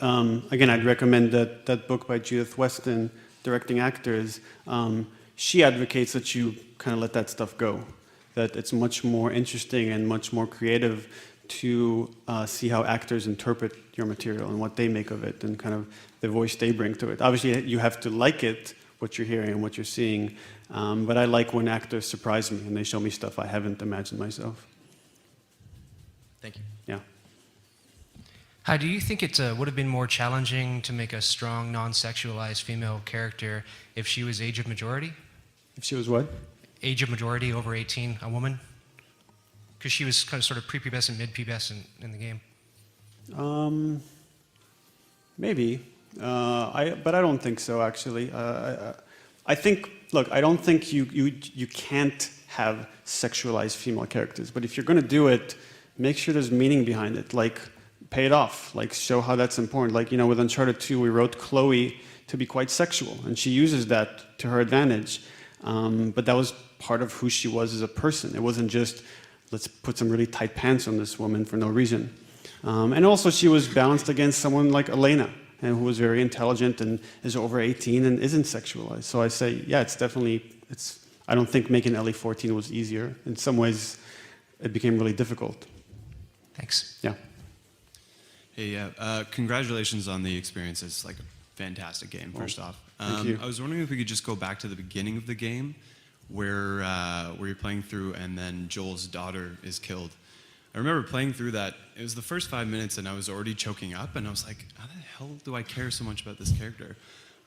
again, I'd recommend that book by Judith Weston, Directing Actors. She advocates that you kind of let that stuff go, that it's much more interesting and much more creative to see how actors interpret your material and what they make of it and kind of the voice they bring to it. Obviously, you have to like it, what you're hearing and what you're seeing, but I like when actors surprise me and they show me stuff I haven't imagined myself. Thank you. Yeah. Hi, do you think it would have been more challenging to make a strong, non-sexualized female character if she was age of majority? If she was what? Age of majority, over 18, a woman? Because she was kind of sort of pre-pubescent, mid-pubescent in the game. Maybe. But I don't think so, actually. I think, look, I don't think you can't have sexualized female characters. But if you're going to do it, make sure there's meaning behind it. Like, pay it off, like show how that's important. Like, you know, with Uncharted 2, we wrote Chloe to be quite sexual, and she uses that to her advantage. But that was part of who she was as a person. It wasn't just, let's put some really tight pants on this woman for no reason. And also she was balanced against someone like Elena, and who was very intelligent and is over 18 and isn't sexualized. So I say, yeah, it's definitely, I don't think making Ellie 14 was easier. In some ways, it became really difficult. Thanks. Yeah. Hey, yeah, congratulations on the experience. It's like a fantastic game, first off. Thank you. I was wondering if we could just go back to the beginning of the game where you're playing through and then Joel's daughter is killed. I remember playing through that. It was the first 5 minutes and I was already choking up and I was like, how the hell do I care so much about this character?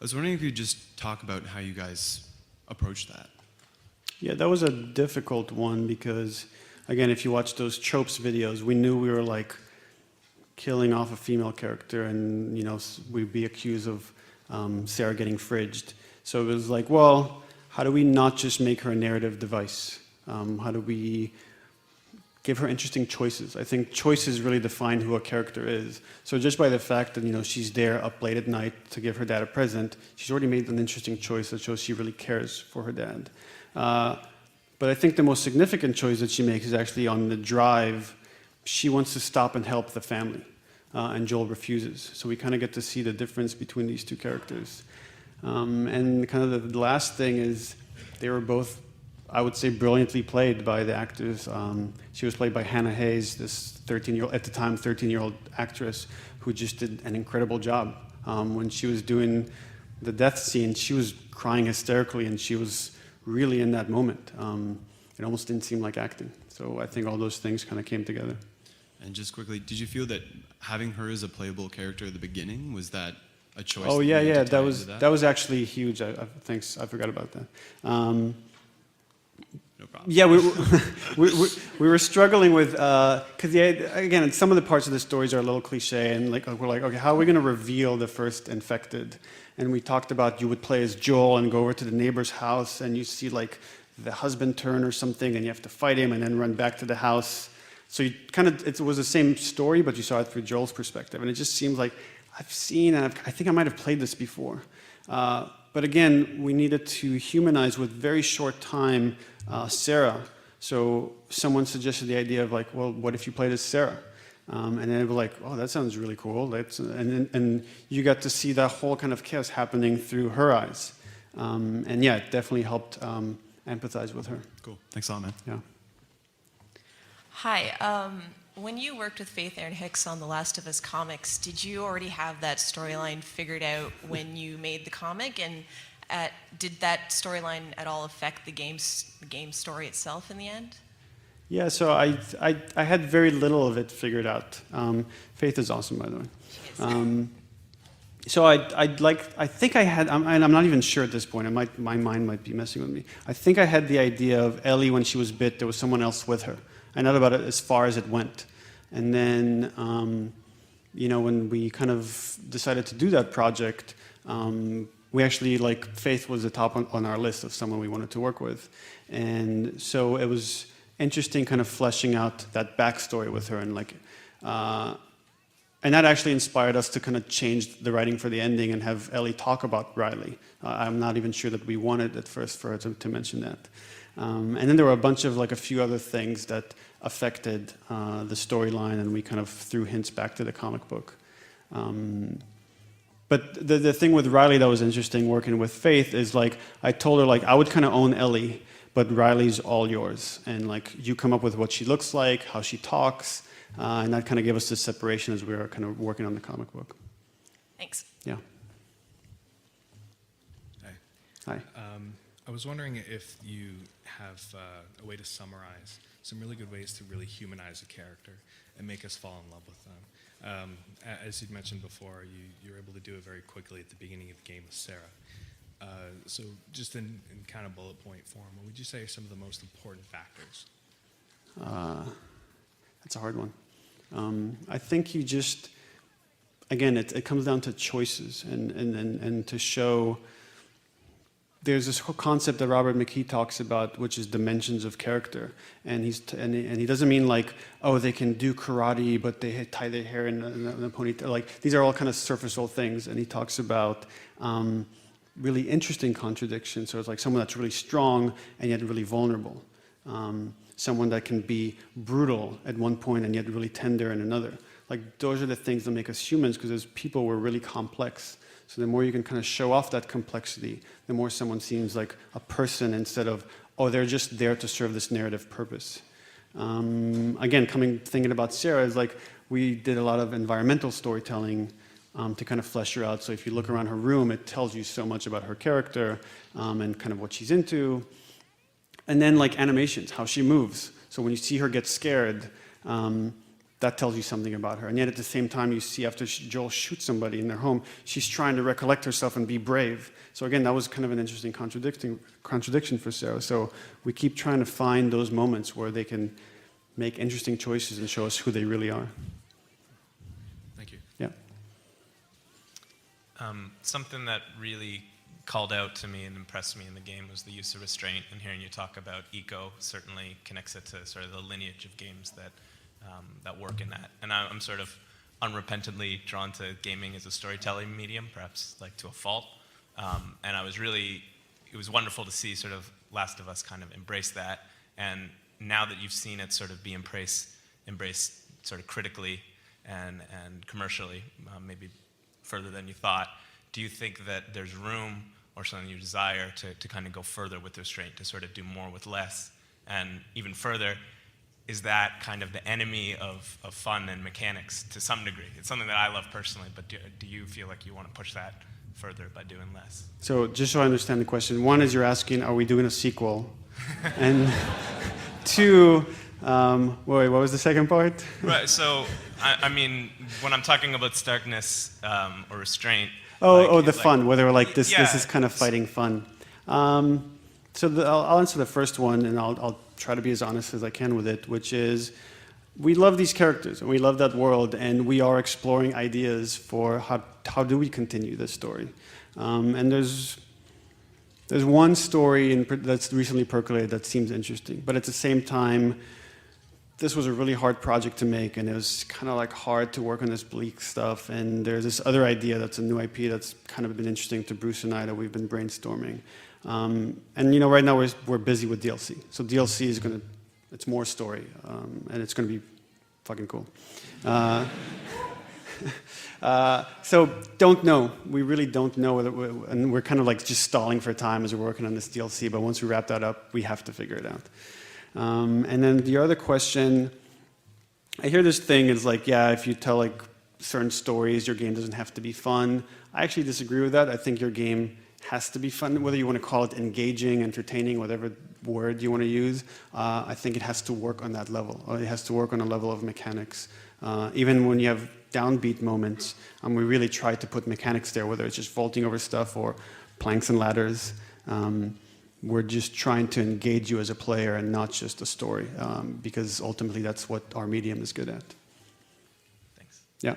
I was wondering if you'd just talk about how you guys approached that. Yeah, that was a difficult one because, again, if you watch those Tropes videos, we knew we were like killing off a female character and, you know, we'd be accused of Sarah getting fridged. So it was like, well, how do we not just make her a narrative device? How do we give her interesting choices? I think choices really define who a character is. So just by the fact that, you know, she's there up late at night to give her dad a present, she's already made an interesting choice that shows she really cares for her dad. But I think the most significant choice that she makes is actually on the drive. She wants to stop and help the family, and Joel refuses. So we kind of get to see the difference between these two characters. And kind of the last thing is they were both, I would say, brilliantly played by the actors. She was played by Hannah Hayes, this 13-year-old, at the time, 13-year-old actress who just did an incredible job. When she was doing the death scene, she was crying hysterically, and she was really in that moment. It almost didn't seem like acting. So I think all those things kind of came together. And just quickly, did you feel that having her as a playable character at the beginning, was that a choice? Oh yeah, that was actually huge. Thanks, I forgot about that. No problem. Yeah, we were struggling with because again, some of the parts of the stories are a little cliche, and like we're like, okay, how are we going to reveal the first infected? And we talked about you would play as Joel and go over to the neighbor's house, and you see like the husband turn or something, and you have to fight him, and then run back to the house. So you kind of, it was the same story, but you saw it through Joel's perspective, and it just seems like I've seen, and I think I might have played this before. But again, we needed to humanize with very short time Sarah. So someone suggested the idea of like, well, what if you played as Sarah? And then they were like, oh, that sounds really cool. And you got to see that whole kind of chaos happening through her eyes. And yeah, it definitely helped empathize with her. Cool. Thanks a lot, man. Yeah. Hi. When you worked with Faith Erin Hicks on The Last of Us comics, did you already have that storyline figured out when you made the comic? And did that storyline at all affect the game story itself in the end? Yeah, so I had very little of it figured out. Faith is awesome, by the way. She is. So I think I had, and I'm not even sure at this point, my mind might be messing with me. I think I had the idea of Ellie when she was bit, there was someone else with her. I know about it as far as it went. And then, you know, when we kind of decided to do that project, we actually, like, Faith was the top on our list of someone we wanted to work with. And so it was interesting kind of fleshing out that backstory with her, and like, and that actually inspired us to kind of change the writing for the ending and have Ellie talk about Riley. I'm not even sure that we wanted at first for her to mention that. And then there were a bunch of, like, a few other things that affected the storyline, and we kind of threw hints back to the comic book. But the thing with Riley that was interesting working with Faith is, like, I told her, like, I would kind of own Ellie, but Riley's all yours. And, like, you come up with what she looks like, how she talks, and that kind of gave us this separation as we were kind of working on the comic book. Thanks. Yeah. Hi. Hi. I was wondering if you have a way to summarize some really good ways to really humanize a character and make us fall in love with them. As you'd mentioned before, you're able to do it very quickly at the beginning of the game with Sarah. So just in kind of bullet point form, what would you say are some of the most important factors? That's a hard one. I think you just, again, it comes down to choices and to show there's this whole concept that Robert McKee talks about, which is dimensions of character, and he doesn't mean like, oh, they can do karate, but they tie their hair in a ponytail. Like, these are all kind of surface level things, and he talks about really interesting contradictions. So it's like someone that's really strong and yet really vulnerable, someone that can be brutal at one point and yet really tender in another. Like, those are the things that make us humans, because as people, we're really complex. So the more you can kind of show off that complexity, the more someone seems like a person instead of, oh, they're just there to serve this narrative purpose. Again, thinking about Sarah, is like we did a lot of environmental storytelling to kind of flesh her out. So if you look around her room, it tells you so much about her character and kind of what she's into. And then like animations, how she moves. So when you see her get scared, that tells you something about her. And yet at the same time, you see after Joel shoots somebody in their home, she's trying to recollect herself and be brave. So again, that was kind of an interesting contradiction for Sarah. So we keep trying to find those moments where they can make interesting choices and show us who they really are. Thank you. Yeah. Something that really called out to me and impressed me in the game was the use of restraint, and hearing you talk about eco certainly connects it to sort of the lineage of games that work in that. And I'm sort of unrepentantly drawn to gaming as a storytelling medium, perhaps like to a fault. And it was wonderful to see sort of Last of Us kind of embrace that. And now that you've seen it sort of be embraced sort of critically and commercially, maybe further than you thought, do you think that there's room or something you desire to kind of go further with restraint, to sort of do more with less? And even further, is that kind of the enemy of fun and mechanics to some degree? It's something that I love personally, but do you feel like you want to push that further by doing less? So just so I understand the question, one is you're asking, are we doing a sequel? And two, wait, what was the second part? Right, so, I mean, when I'm talking about starkness or restraint... the fun, whether like this is kind of fighting fun. So I'll answer the first one, and I'll try to be as honest as I can with it, which is we love these characters, and we love that world, and we are exploring ideas for how do we continue this story. And there's one story that's recently percolated that seems interesting, but at the same time, this was a really hard project to make, and it was kind of like hard to work on this bleak stuff. And there's this other idea that's a new IP that's kind of been interesting to Bruce and I that we've been brainstorming. And you know, right now we're busy with DLC. So DLC is it's more story, and it's gonna be fucking cool. So don't know. We really don't know and we're kind of like just stalling for time as we're working on this DLC. But once we wrap that up, we have to figure it out. And then the other question, I hear this thing is like, yeah, if you tell like certain stories, your game doesn't have to be fun. I actually disagree with that. I think your game has to be fun, whether you want to call it engaging, entertaining, whatever word you want to use. I think it has to work on that level. It has to work on a level of mechanics. Even when you have downbeat moments, we really try to put mechanics there, whether it's just vaulting over stuff or planks and ladders. We're just trying to engage you as a player and not just a story, because ultimately that's what our medium is good at. Thanks. Yeah.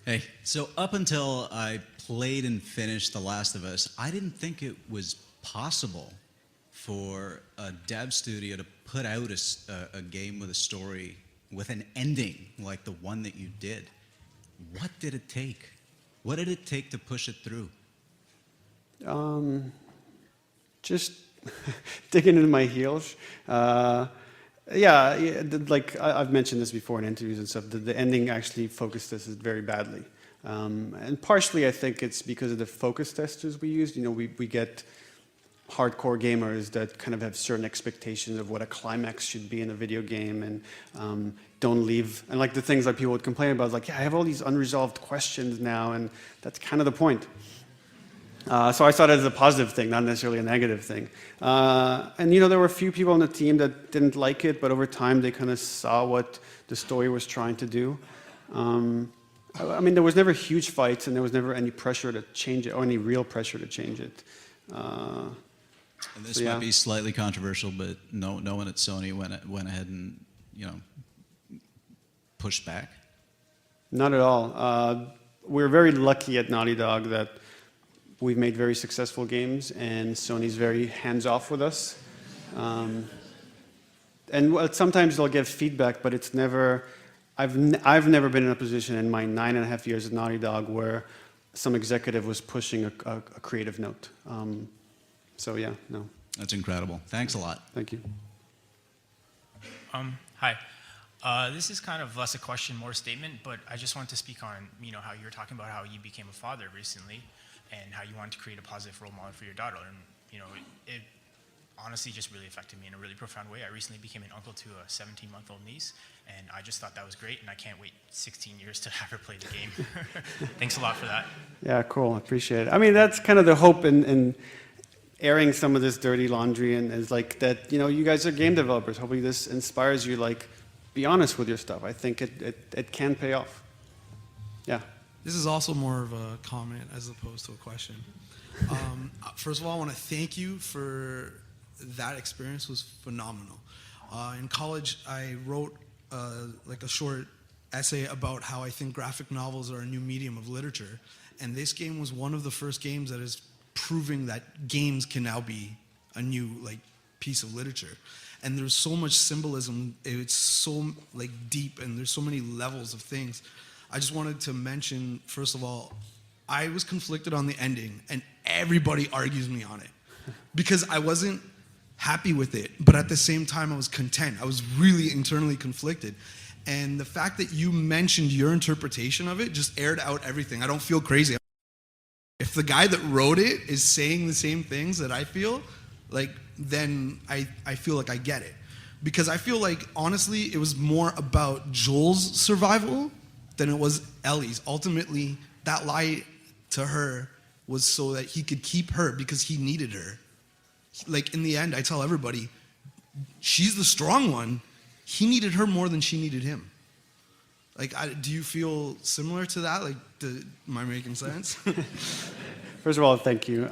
Hey, so up until I played and finished The Last of Us, I didn't think it was possible for a dev studio to put out a game with a story with an ending like the one that you did. What did it take? What did it take to push it through? Just digging into my heels. Like I've mentioned this before in interviews and stuff, the ending actually focus tested very badly. And partially I think it's because of the focus testers we used. You know, we get hardcore gamers that kind of have certain expectations of what a climax should be in a video game, and don't leave. And like the things that people would complain about is like, yeah, I have all these unresolved questions now, and that's kind of the point. So I saw it as a positive thing, not necessarily a negative thing. And you know, there were a few people on the team that didn't like it, but over time they kind of saw what the story was trying to do. I mean, there was never huge fights, and there was never any pressure to change it, or any real pressure to change it. And this might be slightly controversial, but no one at Sony went ahead and, you know, pushed back? Not at all. We're very lucky at Naughty Dog that we've made very successful games, and Sony's very hands-off with us. And sometimes they'll give feedback, but it's never, I've never been in a position in my 9.5 years at Naughty Dog where some executive was pushing a creative note. So yeah, no. That's incredible. Thanks a lot. Thank you. Hi. This is kind of less a question, more a statement, but I just wanted to speak on, how you were talking about how you became a father recently and how you wanted to create a positive role model for your daughter. And, it honestly just really affected me in a really profound way. I recently became an uncle to a 17-month-old niece, and I just thought that was great, and I can't wait 16 years to have her play the game. Thanks a lot for that. Yeah, cool. I appreciate it. I mean, that's kind of the hope in airing some of this dirty laundry, and is like that, you guys are game developers. Hopefully this inspires you, like, be honest with your stuff. I think it can pay off. Yeah. This is also more of a comment as opposed to a question. First of all, I want to thank you for that experience. Was phenomenal. In college, I wrote like a short essay about how I think graphic novels are a new medium of literature, and this game was one of the first games that is proving that games can now be a new piece of literature. And there's so much symbolism. It's so deep, and there's so many levels of things. I just wanted to mention, first of all, I was conflicted on the ending, and everybody argues me on it because I wasn't happy with it, but at the same time I was content. I was really internally conflicted. And the fact that you mentioned your interpretation of it just aired out everything. I don't feel crazy. If the guy that wrote it is saying the same things that I feel, then I feel like I get it. Because I feel like, honestly, it was more about Joel's survival than it was Ellie's. Ultimately, that lie to her was so that he could keep her because he needed her. In the end, I tell everybody, she's the strong one. He needed her more than she needed him. Do you feel similar to that? Am I making sense? First of all, thank you.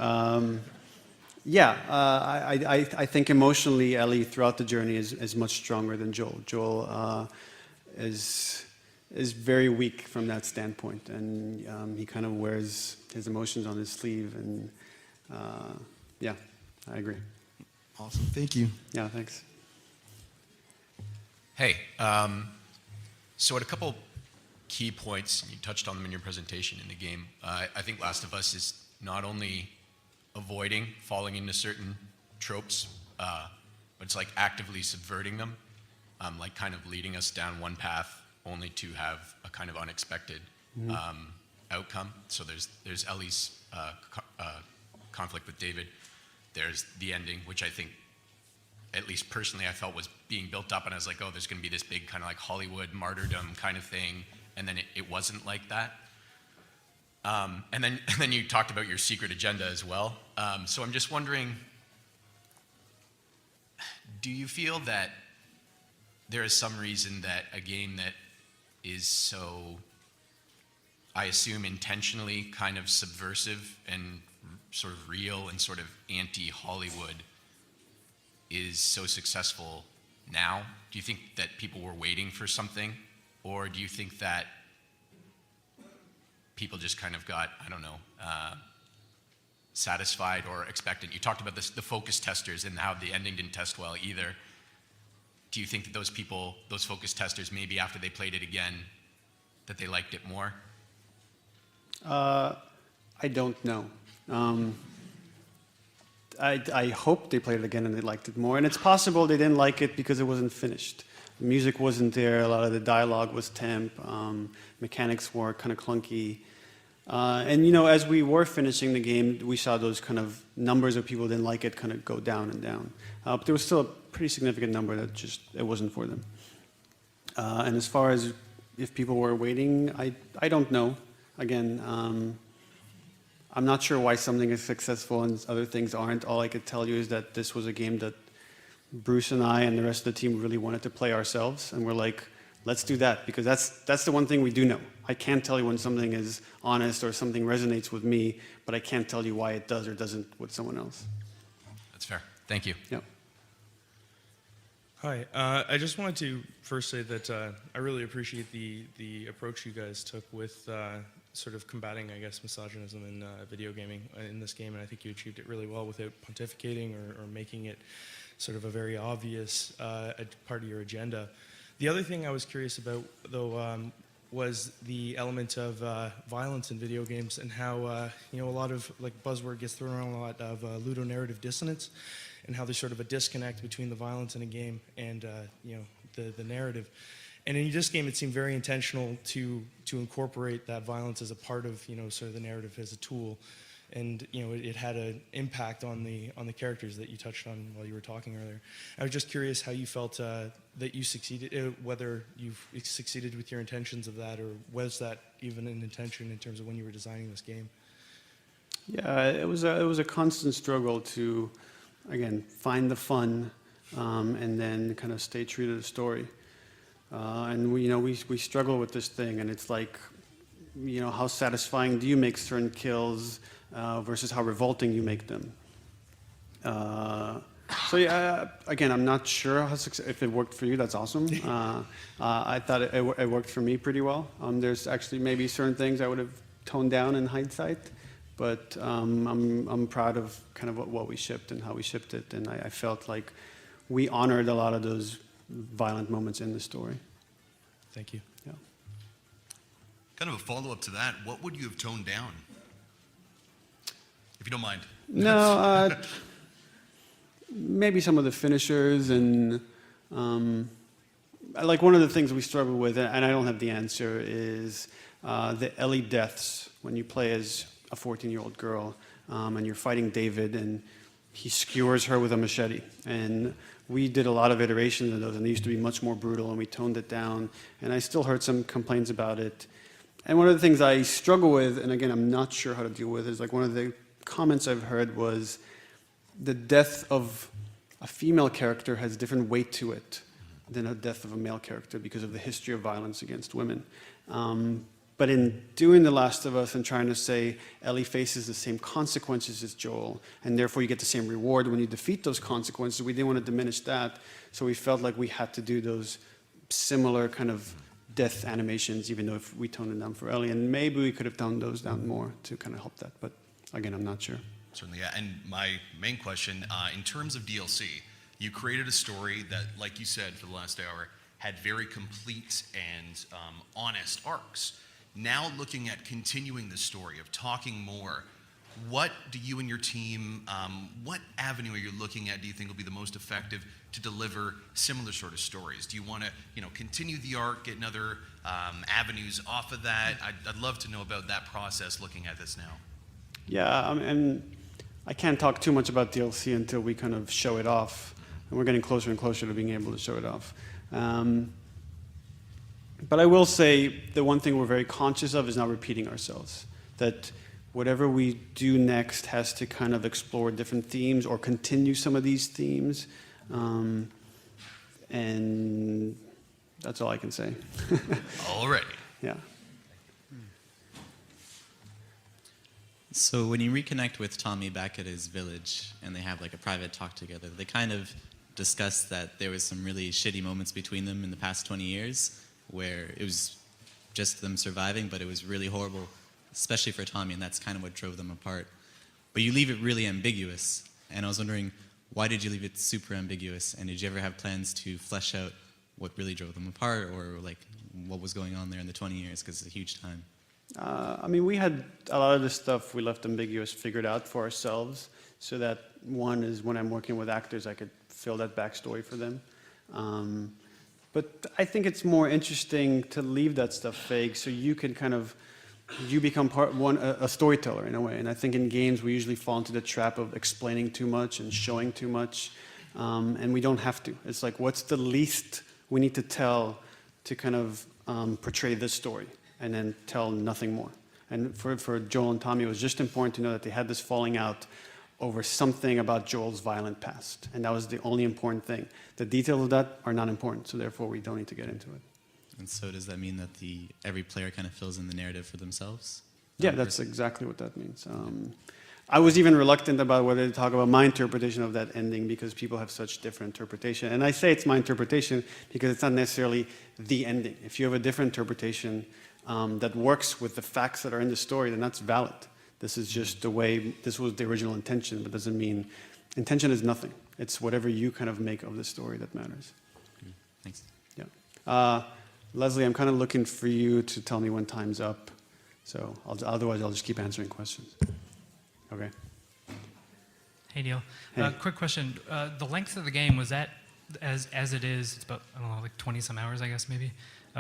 Yeah, I think emotionally, Ellie throughout the journey is much stronger than Joel. Joel is very weak from that standpoint, and he kind of wears his emotions on his sleeve, and yeah, I agree. Awesome, thank you. Yeah, thanks. Hey, so at a couple key points, and you touched on them in your presentation in the game, I think Last of Us is not only avoiding falling into certain tropes, but it's actively subverting them, kind of leading us down one path only to have a kind of unexpected outcome. So there's Ellie's conflict with David. There's the ending, which I think, at least personally, I felt was being built up, and I was like, oh, there's going to be this big kind of Hollywood martyrdom kind of thing, and then it wasn't like that. And then you talked about your secret agenda as well. So I'm just wondering, do you feel that there is some reason that a game that is so, I assume, intentionally kind of subversive and sort of real and sort of anti-Hollywood is so successful now? Do you think that people were waiting for something? Or do you think that people just kind of got, I don't know, satisfied or expectant? You talked about this, the focus testers and how the ending didn't test well either. Do you think that those people, those focus testers, maybe after they played it again, that they liked it more? I don't know. I hope they played it again and they liked it more. And it's possible they didn't like it because it wasn't finished. The music wasn't there, a lot of the dialogue was temp, mechanics were kind of clunky. And as we were finishing the game, we saw those kind of numbers of people who didn't like it kind of go down and down. But there was still a pretty significant number that just, it wasn't for them. And as far as if people were waiting, I don't know. Again, I'm not sure why something is successful and other things aren't. All I could tell you is that this was a game that Bruce and I and the rest of the team really wanted to play ourselves, and we're like, let's do that, because that's the one thing we do know. I can't tell you when something is honest or something resonates with me, but I can't tell you why it does or doesn't with someone else. That's fair. Thank you. Yep. Hi, I just wanted to first say that I really appreciate the approach you guys took with sort of combating, I guess, misogynism in video gaming in this game, and I think you achieved it really well without pontificating or making it sort of a very obvious part of your agenda. The other thing I was curious about, though, was the element of violence in video games and how, a lot of, like, buzzword gets thrown around a lot of ludonarrative dissonance, and how there's sort of a disconnect between the violence in a game and, the narrative. And in this game, it seemed very intentional to incorporate that violence as a part of, sort of the narrative as a tool. And, it had an impact on the characters that you touched on while you were talking earlier. I was just curious how you felt that you succeeded, whether you've succeeded with your intentions of that, or was that even an intention in terms of when you were designing this game? Yeah, it was a constant struggle to, again, find the fun, and then kind of stay true to the story. And we struggle with this thing, and it's like, how satisfying do you make certain kills versus how revolting you make them. So yeah, again, I'm not sure if it worked for you. That's awesome. I thought it worked for me pretty well. There's actually maybe certain things I would have toned down in hindsight, but I'm proud of kind of what we shipped and how we shipped it, and I felt like we honored a lot of those violent moments in the story. Thank you. Yeah. Kind of a follow-up to that, what would you have toned down? If you don't mind. No, maybe some of the finishers, and like one of the things we struggle with, and I don't have the answer, is the Ellie deaths when you play as a 14-year-old girl, and you're fighting David, and he skewers her with a machete. And we did a lot of iterations of those, and they used to be much more brutal, and we toned it down. And I still heard some complaints about it. And one of the things I struggle with, and again, I'm not sure how to deal with, is like one of the comments I've heard was the death of a female character has different weight to it than a death of a male character because of the history of violence against women. But in doing The Last of Us and trying to say Ellie faces the same consequences as Joel, and therefore you get the same reward when you defeat those consequences, we didn't want to diminish that, so we felt like we had to do those similar kind of death animations, even though if we toned it down for Ellie, and maybe we could have toned those down more to kind of help that, but again, I'm not sure. Certainly, yeah. And my main question, in terms of DLC, you created a story that, like you said for the last hour, had very complete and honest arcs. Now looking at continuing the story, of talking more, what do you and your team, what avenue are you looking at do you think will be the most effective to deliver similar sort of stories? Do you want to, continue the arc, get other avenues off of that? I'd love to know about that process looking at this now. Yeah, and I can't talk too much about DLC until we kind of show it off, and we're getting closer and closer to being able to show it off. But I will say the one thing we're very conscious of is not repeating ourselves, that whatever we do next has to kind of explore different themes or continue some of these themes, and that's all I can say. All right. Yeah. So when you reconnect with Tommy back at his village and they have like a private talk together, they kind of discuss that there was some really shitty moments between them in the past 20 years where it was just them surviving, but it was really horrible, especially for Tommy, and that's kind of what drove them apart. But you leave it really ambiguous, and I was wondering, why did you leave it super ambiguous, and did you ever have plans to flesh out what really drove them apart, or like what was going on there in the 20 years, because it's a huge time? I mean, we had a lot of this stuff we left ambiguous figured out for ourselves, so that one is when I'm working with actors, I could fill that backstory for them. But I think it's more interesting to leave that stuff vague so you can kind of, you become a storyteller in a way. And I think in games we usually fall into the trap of explaining too much and showing too much, and we don't have to. It's like, what's the least we need to tell to kind of portray this story, and then tell nothing more. And for Joel and Tommy, it was just important to know that they had this falling out over something about Joel's violent past. And that was the only important thing. The details of that are not important, so therefore we don't need to get into it. And so does that mean that every player kind of fills in the narrative for themselves? Yeah, that's exactly what that means. I was even reluctant about whether to talk about my interpretation of that ending because people have such different interpretation. And I say it's my interpretation because it's not necessarily the ending. If you have a different interpretation, that works with the facts that are in the story, then that's valid. This is just the way, this was the original intention, but doesn't mean, intention is nothing. It's whatever you kind of make of the story that matters. Thanks. Yeah. Leslie, I'm kind of looking for you to tell me when time's up. So otherwise, I'll just keep answering questions. Okay. Hey, Neil. Hey. Quick question. The length of the game, was that, as it is, it's about, I don't know, like 20-some hours, I guess, maybe.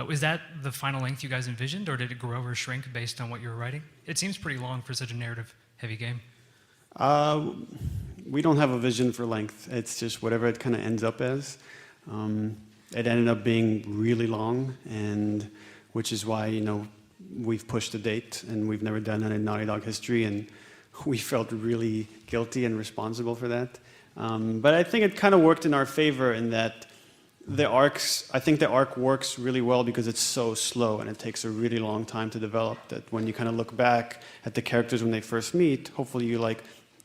Was that the final length you guys envisioned, or did it grow or shrink based on what you were writing? It seems pretty long for such a narrative-heavy game. We don't have a vision for length. It's just whatever it kind of ends up as. It ended up being really long, and which is why, we've pushed the date, and we've never done it in Naughty Dog history, and we felt really guilty and responsible for that. But I think it kind of worked in our favor in that I think the arc works really well because it's so slow and it takes a really long time to develop, that when you kind of look back at the characters when they first meet, hopefully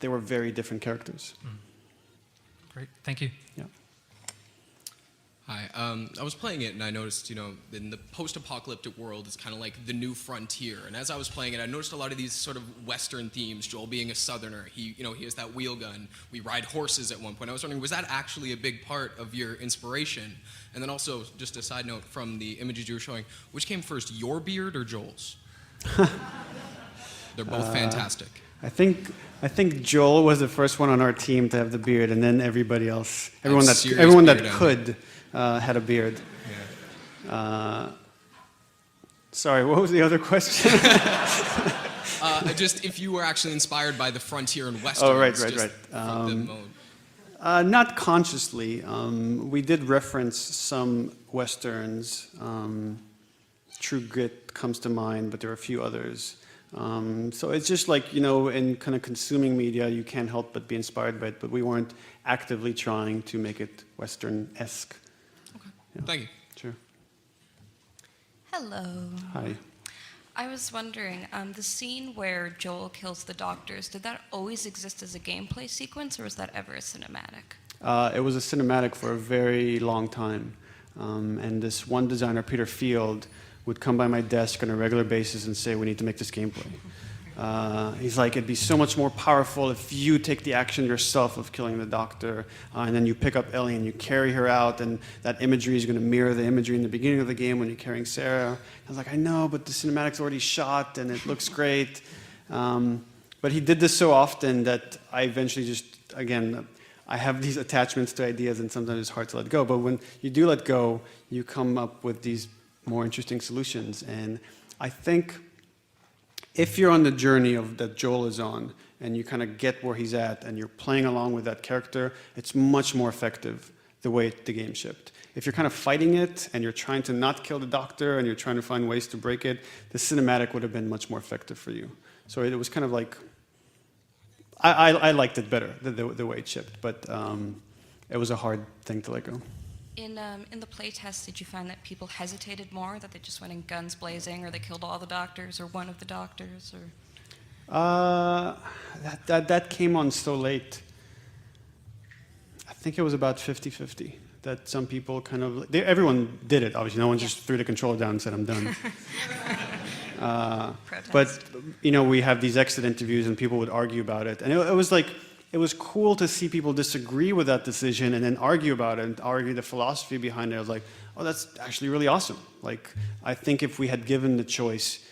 they were very different characters. Great, thank you. Yeah. Hi, I was playing it and I noticed, in the post-apocalyptic world is kind of like the new frontier. And as I was playing it, I noticed a lot of these sort of Western themes. Joel being a Southerner, he has that wheel gun. We ride horses at one point. I was wondering, was that actually a big part of your inspiration? And then also, just a side note from the images you were showing, which came first, your beard or Joel's? They're both fantastic. I think Joel was the first one on our team to have the beard, and then everybody else, everyone that could. Had a beard. Yeah. Sorry, what was the other question? Just if you were actually inspired by the frontier and Western. Oh, right. Not consciously. We did reference some Westerns. True Grit comes to mind, but there are a few others. So it's just like, in kind of consuming media, you can't help but be inspired by it, but we weren't actively trying to make it Western-esque. Yeah. Thank you. Sure. Hello. Hi. I was wondering, the scene where Joel kills the doctors, did that always exist as a gameplay sequence, or was that ever a cinematic? It was a cinematic for a very long time. And this one designer, Peter Field, would come by my desk on a regular basis and say, we need to make this gameplay. He's like, it'd be so much more powerful if you take the action yourself of killing the doctor, and then you pick up Ellie and you carry her out, and that imagery is going to mirror the imagery in the beginning of the game when you're carrying Sarah. I was like, I know, but the cinematic's already shot and it looks great. But he did this so often that I eventually just, again, I have these attachments to ideas and sometimes it's hard to let go. But when you do let go, you come up with these more interesting solutions. And I think if you're on the journey that Joel is on, and you kind of get where he's at, and you're playing along with that character, it's much more effective the way the game shipped. If you're kind of fighting it, and you're trying to not kill the doctor, and you're trying to find ways to break it, the cinematic would have been much more effective for you. So it was kind of like, I liked it better, the way it shipped, but it was a hard thing to let go. In the playtest, did you find that people hesitated more, that they just went in guns blazing, or they killed all the doctors, or one of the doctors, or? That came on so late. I think it was about 50-50. That some people kind of, everyone did it, obviously. No one just threw the controller down and said, I'm done. But, we have these exit interviews and people would argue about it. And it was like, it was cool to see people disagree with that decision and then argue about it and argue the philosophy behind it. I was like, oh, that's actually really awesome. Like, I think if we had given the choice,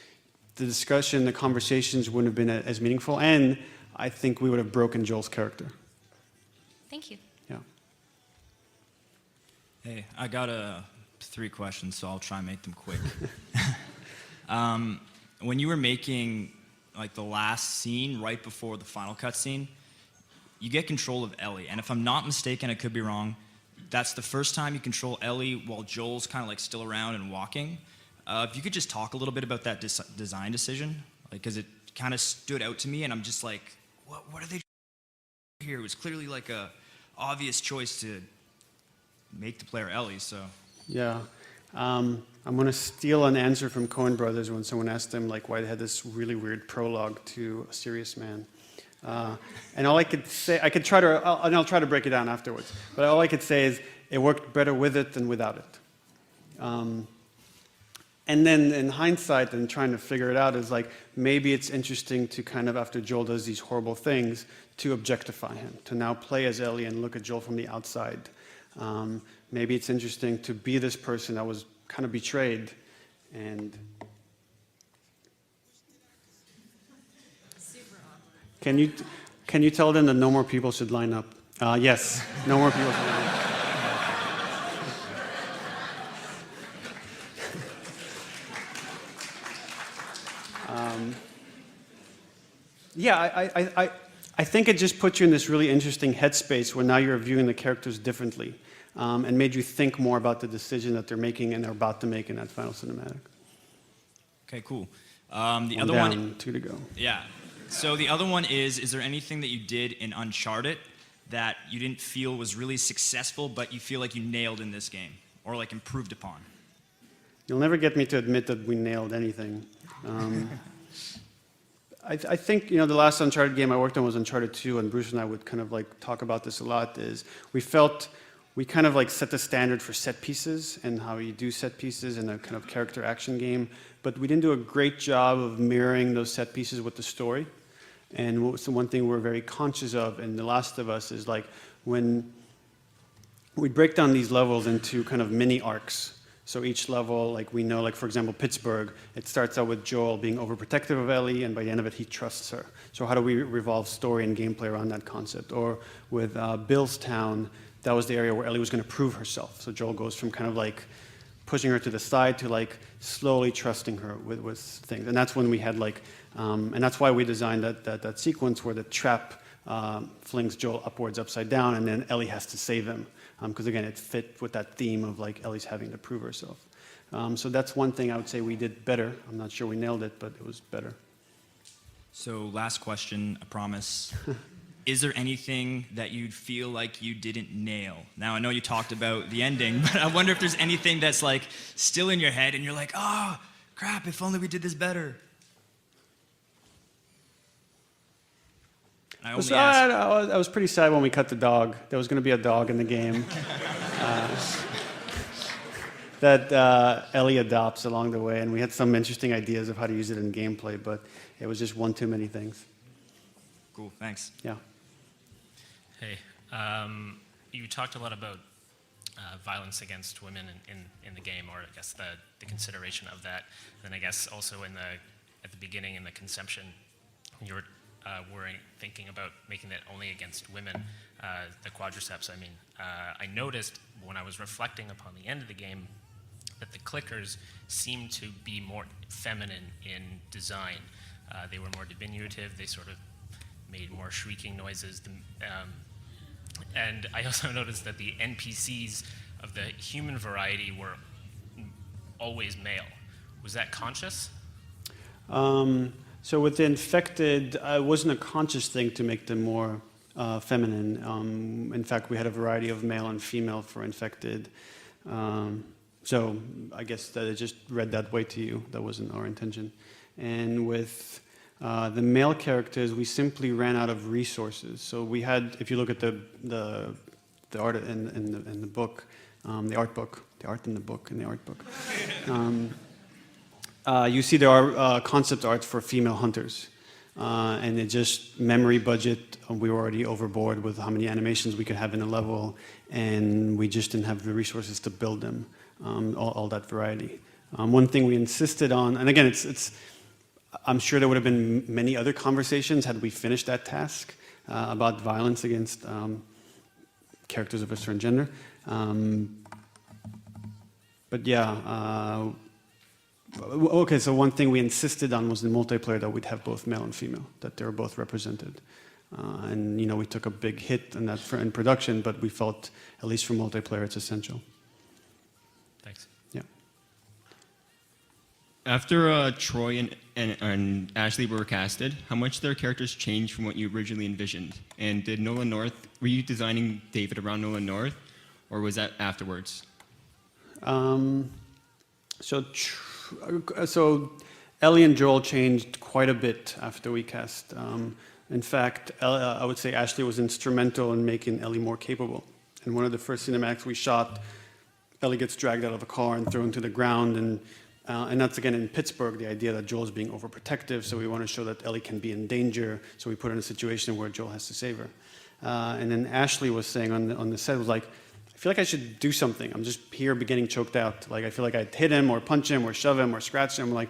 the discussion, the conversations wouldn't have been as meaningful, and I think we would have broken Joel's character. Thank you. Yeah. Hey, I got 3 questions, so I'll try and make them quick. When you were making the last scene right before the final cutscene, you get control of Ellie, and if I'm not mistaken, I could be wrong, that's the first time you control Ellie while Joel's kind of still around and walking. If you could just talk a little bit about that design decision, because it kind of stood out to me, and I'm just like, what are they doing here? It was clearly a obvious choice to make the player Ellie, so. Yeah. I'm going to steal an answer from Coen Brothers when someone asked them why they had this really weird prologue to A Serious Man. And all I could say, I'll try to break it down afterwards, but all I could say is it worked better with it than without it. And then in hindsight and trying to figure it out is like, maybe it's interesting to kind of, after Joel does these horrible things, to objectify him, to now play as Ellie and look at Joel from the outside. Maybe it's interesting to be this person that was kind of betrayed. And can you tell them that no more people should line up? Yes, no more people should line up. Yeah, I think it just put you in this really interesting headspace where now you're viewing the characters differently, and made you think more about the decision that they're making and they're about to make in that final cinematic. Okay, cool. The One other down, one, 2 to go. yeah. So the other one is there anything that you did in Uncharted that you didn't feel was really successful, but you feel like you nailed in this game, or like improved upon? You'll never get me to admit that we nailed anything. I think, the last Uncharted game I worked on was Uncharted 2, and Bruce and I would kind of like talk about this a lot, is we kind of like set the standard for set pieces and how you do set pieces in a kind of character action game, but we didn't do a great job of mirroring those set pieces with the story. And one thing we're very conscious of in The Last of Us is like when we break down these levels into kind of mini arcs. So each level, like we know, like for example, Pittsburgh, it starts out with Joel being overprotective of Ellie, and by the end of it, he trusts her. So how do we revolve story and gameplay around that concept? Or with Billstown, that was the area where Ellie was going to prove herself. So Joel goes from kind of like pushing her to the side to like slowly trusting her with things. And that's when we had like, and that's why we designed that sequence where the trap flings Joel upwards, upside down, and then Ellie has to save him. Because again, it fit with that theme of like Ellie's having to prove herself. So that's one thing I would say we did better. I'm not sure we nailed it, but it was better. So last question, I promise. Is there anything that you'd feel like you didn't nail? Now, I know you talked about the ending, but I wonder if there's anything that's like still in your head and you're like, oh, crap, if only we did this better. I was pretty sad when we cut the dog. There was going to be a dog in the game that Ellie adopts along the way, and we had some interesting ideas of how to use it in gameplay, but it was just one too many things. Cool, thanks. Yeah. Hey, you talked a lot about violence against women in the game, or I guess the consideration of that. And I guess also at the beginning in the conception, you were thinking about making that only against women, the quadriceps. I mean, I noticed when I was reflecting upon the end of the game that the clickers seemed to be more feminine in design. They were more diminutive. They sort of made more shrieking noises. And I also noticed that the NPCs of the human variety were always male. Was that conscious? So with the infected, it wasn't a conscious thing to make them more feminine. In fact, we had a variety of male and female for infected. So I guess that it just read that way to you. That wasn't our intention. And with the male characters, we simply ran out of resources. So we had, if you look at the art in the book, the art book, the art in the book, in the art book. You see there are concept art for female hunters. And it just, memory budget, we were already overboard with how many animations we could have in a level, and we just didn't have the resources to build them, all that variety. One thing we insisted on, and again, I'm sure there would have been many other conversations had we finished that task about violence against characters of a certain gender. But yeah, okay, so one thing we insisted on was in multiplayer that we'd have both male and female, that they were both represented. And we took a big hit in that in production, but we felt, at least for multiplayer, it's essential. Thanks. Yeah. After Troy and Ashley were casted, how much their characters changed from what you originally envisioned? And did Nolan North, were you designing David around Nolan North, or was that afterwards? So Ellie and Joel changed quite a bit after we cast. In fact, I would say Ashley was instrumental in making Ellie more capable. In one of the first cinematics we shot, Ellie gets dragged out of a car and thrown to the ground, and And that's, again, in Pittsburgh, the idea that Joel's being overprotective, so we want to show that Ellie can be in danger, so we put her in a situation where Joel has to save her. And then Ashley was saying on the set, was like, I feel like I should do something. I'm just here getting choked out. Like, I feel like I'd hit him or punch him or shove him or scratch him. Like,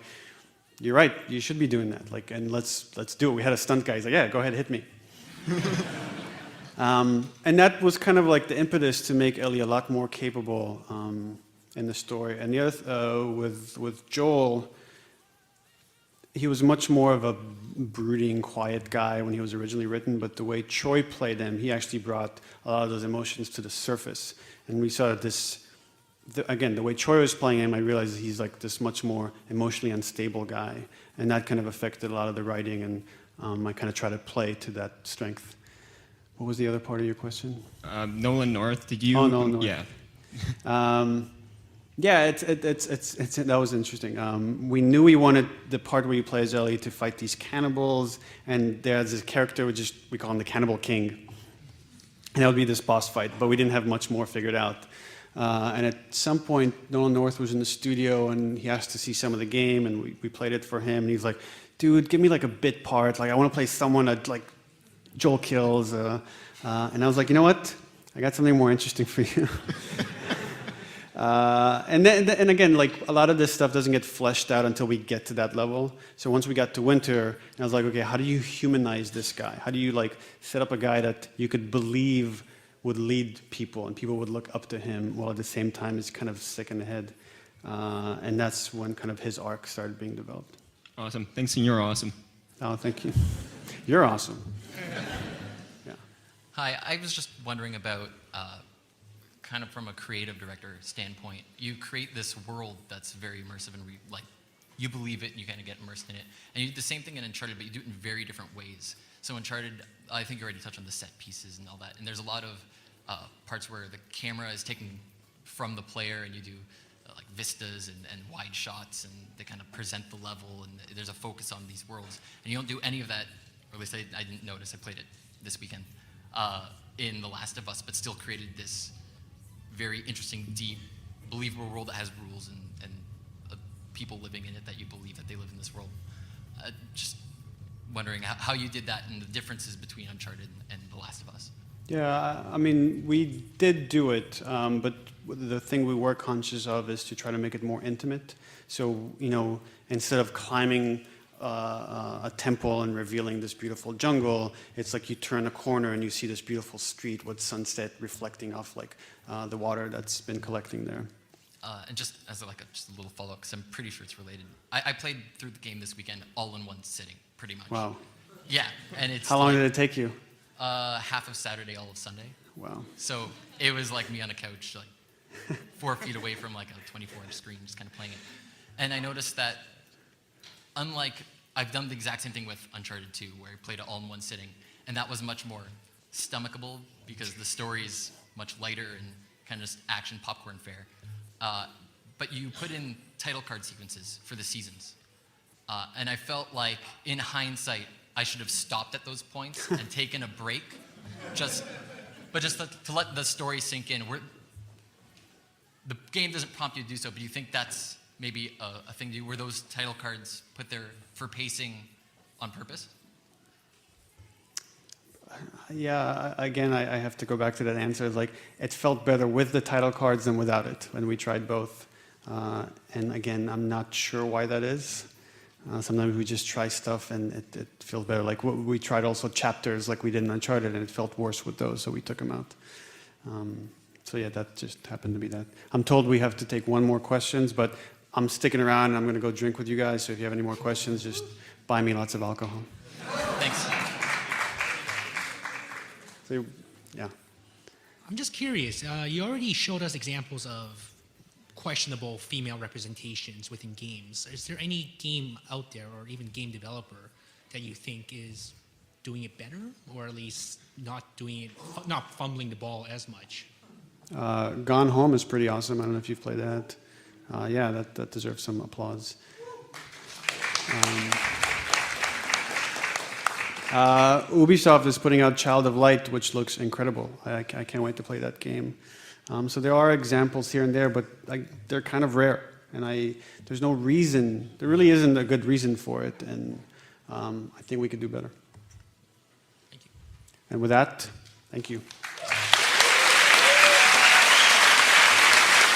you're right, you should be doing that. Like, and let's do it. We had a stunt guy. He's like, yeah, go ahead, hit me. And that was kind of like the impetus to make Ellie a lot more capable in the story. And the other, with Joel, he was much more of a brooding, quiet guy when he was originally written, but the way Troy played him, he actually brought a lot of those emotions to the surface. And we saw this, again, the way Troy was playing him, I realized he's like this much more emotionally unstable guy. And that kind of affected a lot of the writing, and I kind of try to play to that strength. What was the other part of your question? Nolan North, did you? Oh, Nolan North. Yeah. Yeah, that was interesting. We knew we wanted the part where you play as Ellie to fight these cannibals, and there's this character, we call him the Cannibal King. And that would be this boss fight, but we didn't have much more figured out. And at some point, Nolan North was in the studio, and he asked to see some of the game, and we played it for him, and he's like, dude, give me like a bit part. Like, I want to play someone that like Joel kills. And I was like, you know what? I got something more interesting for you. And again, like a lot of this stuff doesn't get fleshed out until we get to that level. So once we got to Winter, I was like, okay, how do you humanize this guy? How do you like set up a guy that you could believe would lead people and people would look up to him while at the same time is kind of sick in the head? And that's when kind of his arc started being developed. Awesome. Thanks, and you're awesome. Oh, thank you. You're awesome. Yeah. Hi, I was just wondering about kind of from a creative director standpoint, you create this world that's very immersive and like you believe it and you kind of get immersed in it. And you do the same thing in Uncharted, but you do it in very different ways. So Uncharted, I think you already touched on the set pieces and all that. And there's a lot of parts where the camera is taken from the player and you do like vistas and wide shots and they kind of present the level and there's a focus on these worlds. And you don't do any of that, or at least I didn't notice, I played it this weekend, in The Last of Us, but still created this very interesting, deep, believable world that has rules and people living in it that you believe that they live in this world. Just wondering how you did that and the differences between Uncharted and The Last of Us. Yeah, I mean, we did do it, but the thing we were conscious of is to try to make it more intimate. So, you know, instead of climbing a temple and revealing this beautiful jungle, it's like you turn a corner and you see this beautiful street with sunset reflecting off like the water that's been collecting there. And just as just a little follow-up, because I'm pretty sure it's related. I played through the game this weekend all in one sitting, pretty much. Wow. Yeah, and it's How long did it take you? Half of Saturday, all of Sunday. Wow. So it was like me on a couch, like 4 feet away from like a 24-inch screen, just kind of playing it. And I noticed that unlike, I've done the exact same thing with Uncharted 2, where I played it all in one sitting, and that was much more stomachable because the story is much lighter and kind of just action popcorn fare. But you put in title card sequences for the seasons. And I felt like, in hindsight, I should have stopped at those points and taken a break, just to let the story sink in. The game doesn't prompt you to do so, but do you think that's maybe a thing to do? Were those title cards put there for pacing on purpose? Yeah, again, I have to go back to that answer. Like, it felt better with the title cards than without it when we tried both. And again, I'm not sure why that is. Sometimes we just try stuff and it feels better. Like we tried also chapters like we did in Uncharted and it felt worse with those, so we took them out. So yeah, that just happened to be that. I'm told we have to take one more questions, but I'm sticking around and I'm going to go drink with you guys, so if you have any more questions, just buy me lots of alcohol. Thanks. So, yeah. I'm just curious. You already showed us examples of questionable female representations within games. Is there any game out there, or even game developer, that you think is doing it better, or at least not fumbling the ball as much? Gone Home is pretty awesome. I don't know if you've played that. Yeah, that deserves some applause. Ubisoft is putting out Child of Light, which looks incredible. I can't wait to play that game. So there are examples here and there, but they're kind of rare. And there's no reason, there really isn't a good reason for it, and I think we could do better. Thank you. And with that, thank you.